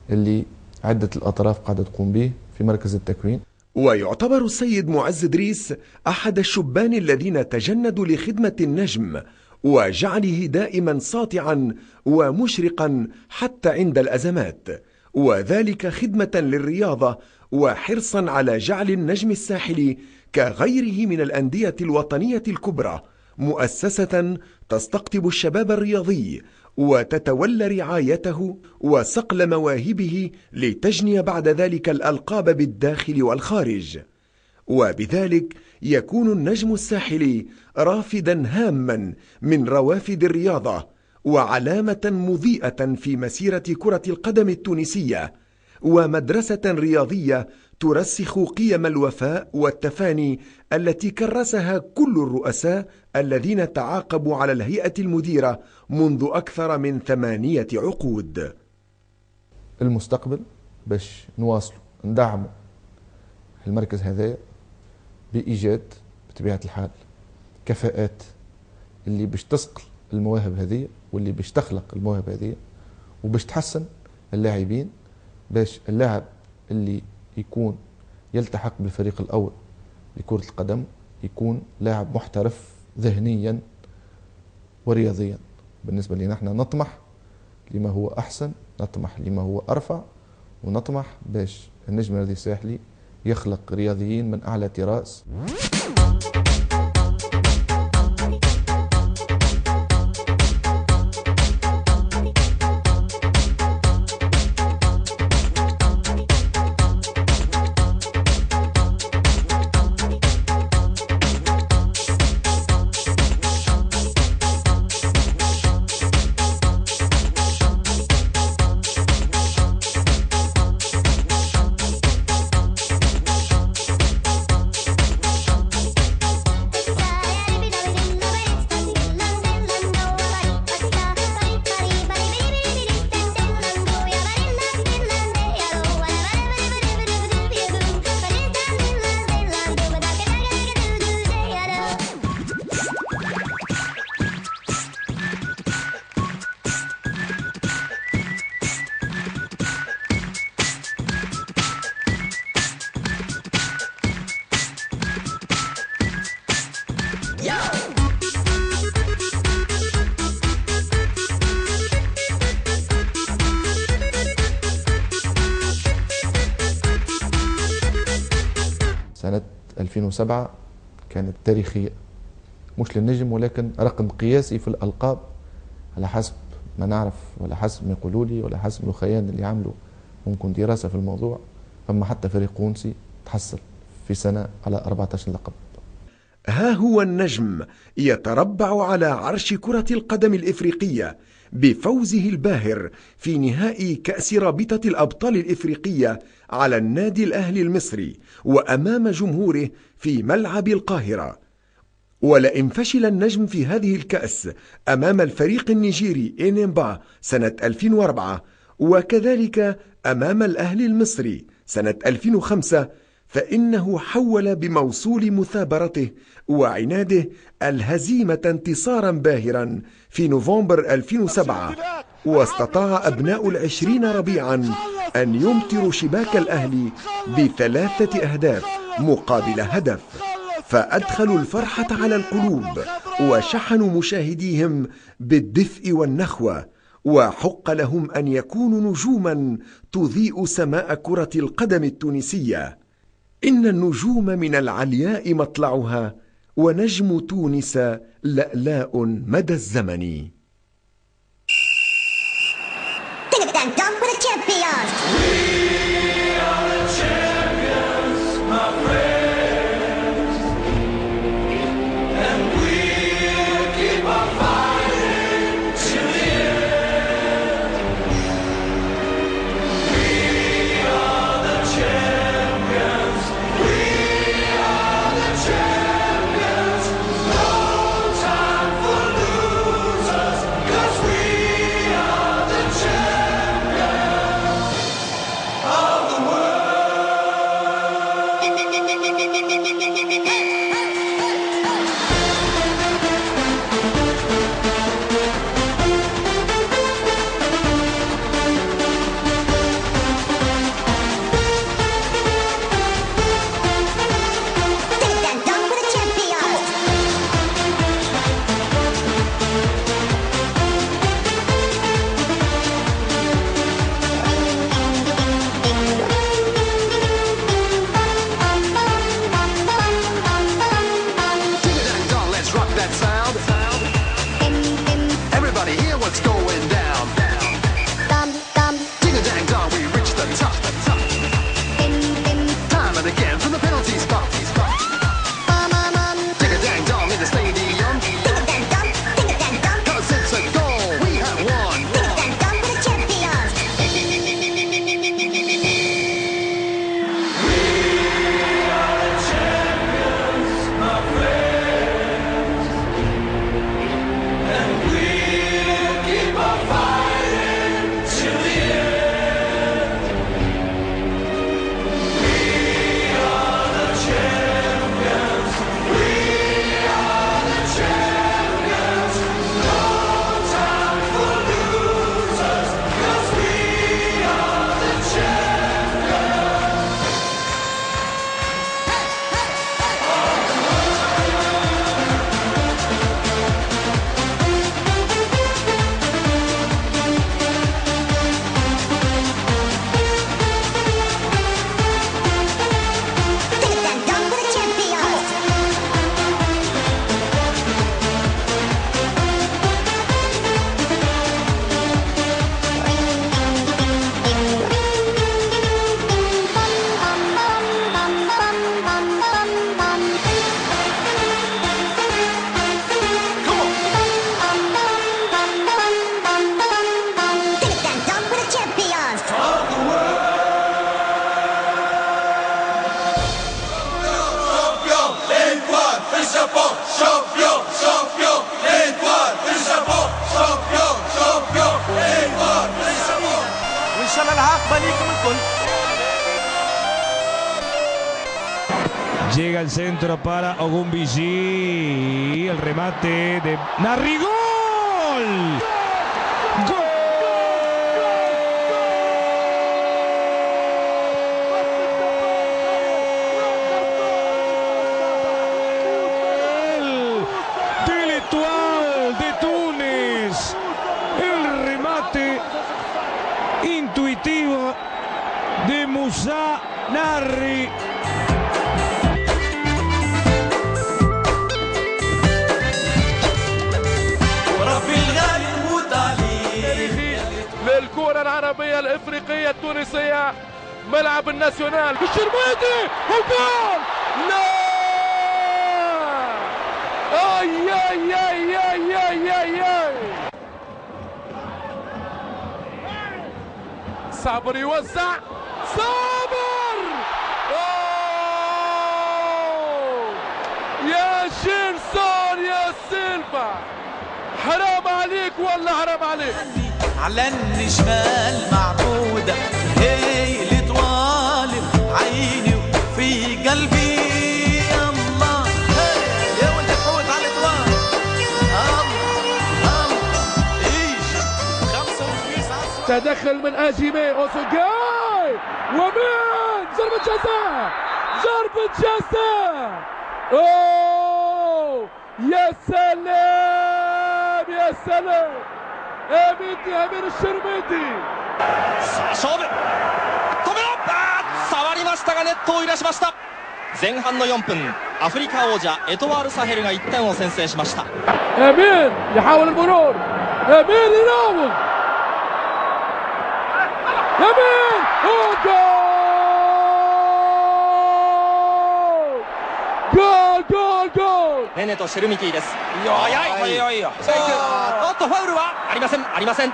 اللي عدة الأطراف قاعدة تقوم به في مركز التكوين. ويعتبر السيد معز إدريس أحد الشبان الذين تجندوا لخدمة النجم وجعله دائما ساطعا ومشرقا حتى عند الأزمات، وذلك خدمة للرياضة وحرصا على جعل النجم الساحلي كغيره من الأندية الوطنية الكبرى مؤسسة تستقطب الشباب الرياضي وتتولى رعايته وصقل مواهبه لتجني بعد ذلك الألقاب بالداخل والخارج، وبذلك يكون النجم الساحلي رافدا هاما من روافد الرياضة وعلامة مضيئة في مسيرة كرة القدم التونسية، ومدرسة رياضية ترسخ قيم الوفاء والتفاني التي كرسها كل الرؤساء الذين تعاقبوا على الهيئة المديرة منذ أكثر من 8 عقود. المستقبل باش نواصلوا ندعموا المركز هذا بإيجاد بطبيعة الحال كفاءات اللي باش تسقل المواهب هذه واللي باش تخلق المواهب هذه وباش تحسن اللاعبين، باش اللاعب اللي يكون يلتحق بالفريق الأول لكرة القدم يكون لاعب محترف ذهنيا ورياضيا. بالنسبة لنا نحن نطمح لما هو أحسن، نطمح لما هو أرفع، ونطمح باش النجم الرياضي الساحلي يخلق رياضيين من أعلى طراز. سنة 2007 كانت تاريخية مش للنجم ولكن رقم قياسي في الألقاب على حسب ما نعرف ولا حسب ما يقولوا لي ولا حسب الخيان اللي عملوا ممكن دراسة في الموضوع. فما حتى فريق قونسي تحصل في سنة على 14 لقب. ها هو النجم يتربع على عرش كرة القدم الإفريقية بفوزه الباهر في نهائي كأس رابطة الأبطال الإفريقية على النادي الأهلي المصري وأمام جمهوره في ملعب القاهرة. ولئن فشل النجم في هذه الكأس أمام الفريق النيجيري إنيمبا سنة 2004 وكذلك أمام الأهلي المصري سنة 2005 فإنه حول بموصول مثابرته وعناده الهزيمة انتصارا باهرا في نوفمبر 2007، واستطاع أبناء ال20 ربيعا أن يمطروا شباك الأهلي ب3 أهداف مقابل هدف، فأدخلوا الفرحة على القلوب وشحنوا مشاهديهم بالدفء والنخوة، وحق لهم أن يكونوا نجوما تضيء سماء كرة القدم التونسية. إن النجوم من العلياء مطلعها ونجم تونس لألاء مدى الزمن. sound. Everybody hear what's going down. Ding a dang dong, we reach the top. Time and again from the penalty spot. Ding a dang dong in the stadium. 'Cause it's a goal we have won. Llega el centro para Ogunbiji. El remate de Narri. ¡Gol! ¡Gol! Del Etoile de Túnez. El remate intuitivo de Moussa Narri. للكرة العربية الإفريقية التونسية ملعب الناسيونال. الشرميدي وجول! لا! اي اي اي اي اي اي اي صابر يوزع. صابر! أوه! يا شيرسون يا سيلفا، حرام عليك والله حرام عليك. على النجمة المعبودة هي اللي طوالب عيني وفي قلبي. الله يا ولد تفوت على الإطوال. الله ايش 5 تدخل من اجيمي اوسوغاي، ومن ضربة جزاء، ضربة جزاء. اوه يا سلام يا سلام. امير الشرميدي. 勝負。止めろ。触りましたがネットを揺らしました。前半の4分、アフリカ王者エトワール・サヘルが1点を先制しました。امير يحاول المرور. امير يراوغ. امير جول جول جول. ネネとシェルミキーです。早い。おっとファウルはありません。ありません。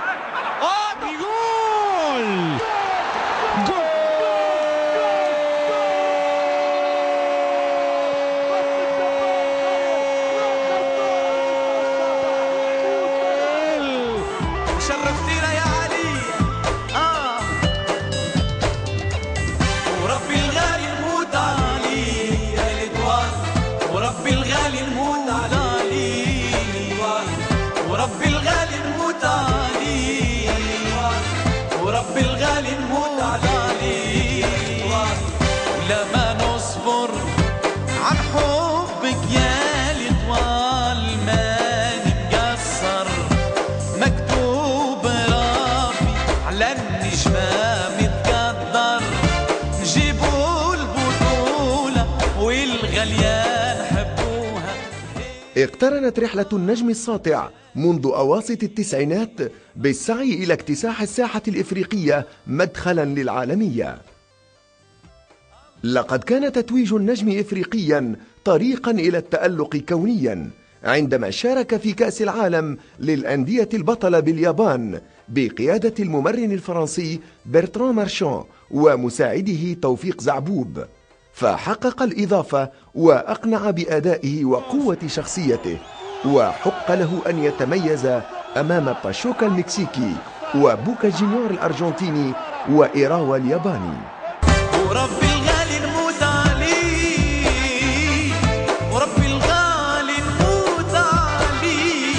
شرفتينا يا علي. وربي الغالي نموت علي يا الإدوار. وربي الغالي نموت علي. وربي الغالي نموت علي. وربي الغالي نموت علي. ولا ما نصبر عن حبك يا الإطوال. ما نتقصر مكتوب اقترنت رحلة النجم الساطع منذ أواسط التسعينات بالسعي إلى اكتساح الساحة الإفريقية مدخلا للعالمية. لقد كان تتويج النجم إفريقيا طريقا إلى التألق كونيا عندما شارك في كأس العالم للأندية البطلة باليابان بقيادة الممرن الفرنسي برتران مارشان ومساعده توفيق زعبوب، فحقق الإضافة وأقنع بأدائه وقوة شخصيته، وحق له أن يتميز أمام باشوكا المكسيكي وبوكا جونيور الأرجنتيني وإيراوا الياباني. وربي الغالي نموت عليه، وربي الغالي نموت عليه،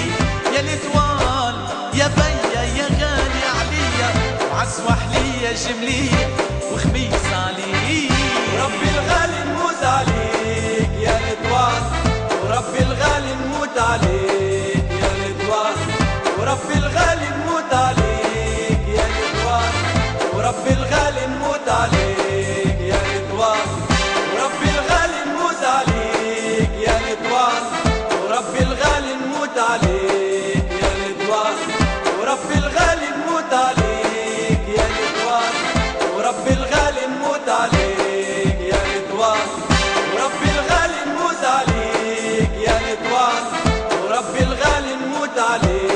يا الاتوال يا بيا يا غالي عليا، وعسوح ليا جملية وخميس عليه. وربي الغالي نموت عليك يا الاتوال، وربي الغالي نموت عليك يا الاتوال، وربي الغالي نموت عليك يا الاتوال، وربي الغالي نموت عليك يا الاتوال، وربي الغالي نموت عليك يا الاتوال، وربي الغالي نموت عليك يا الاتوال، وربي الغالي نموت عليك يا الاتوال، وربي الغالي نموت عليك يا الاتوال، وربي الغالي نموت عليك يا الاتوال، وربي الغالي نموت عليك.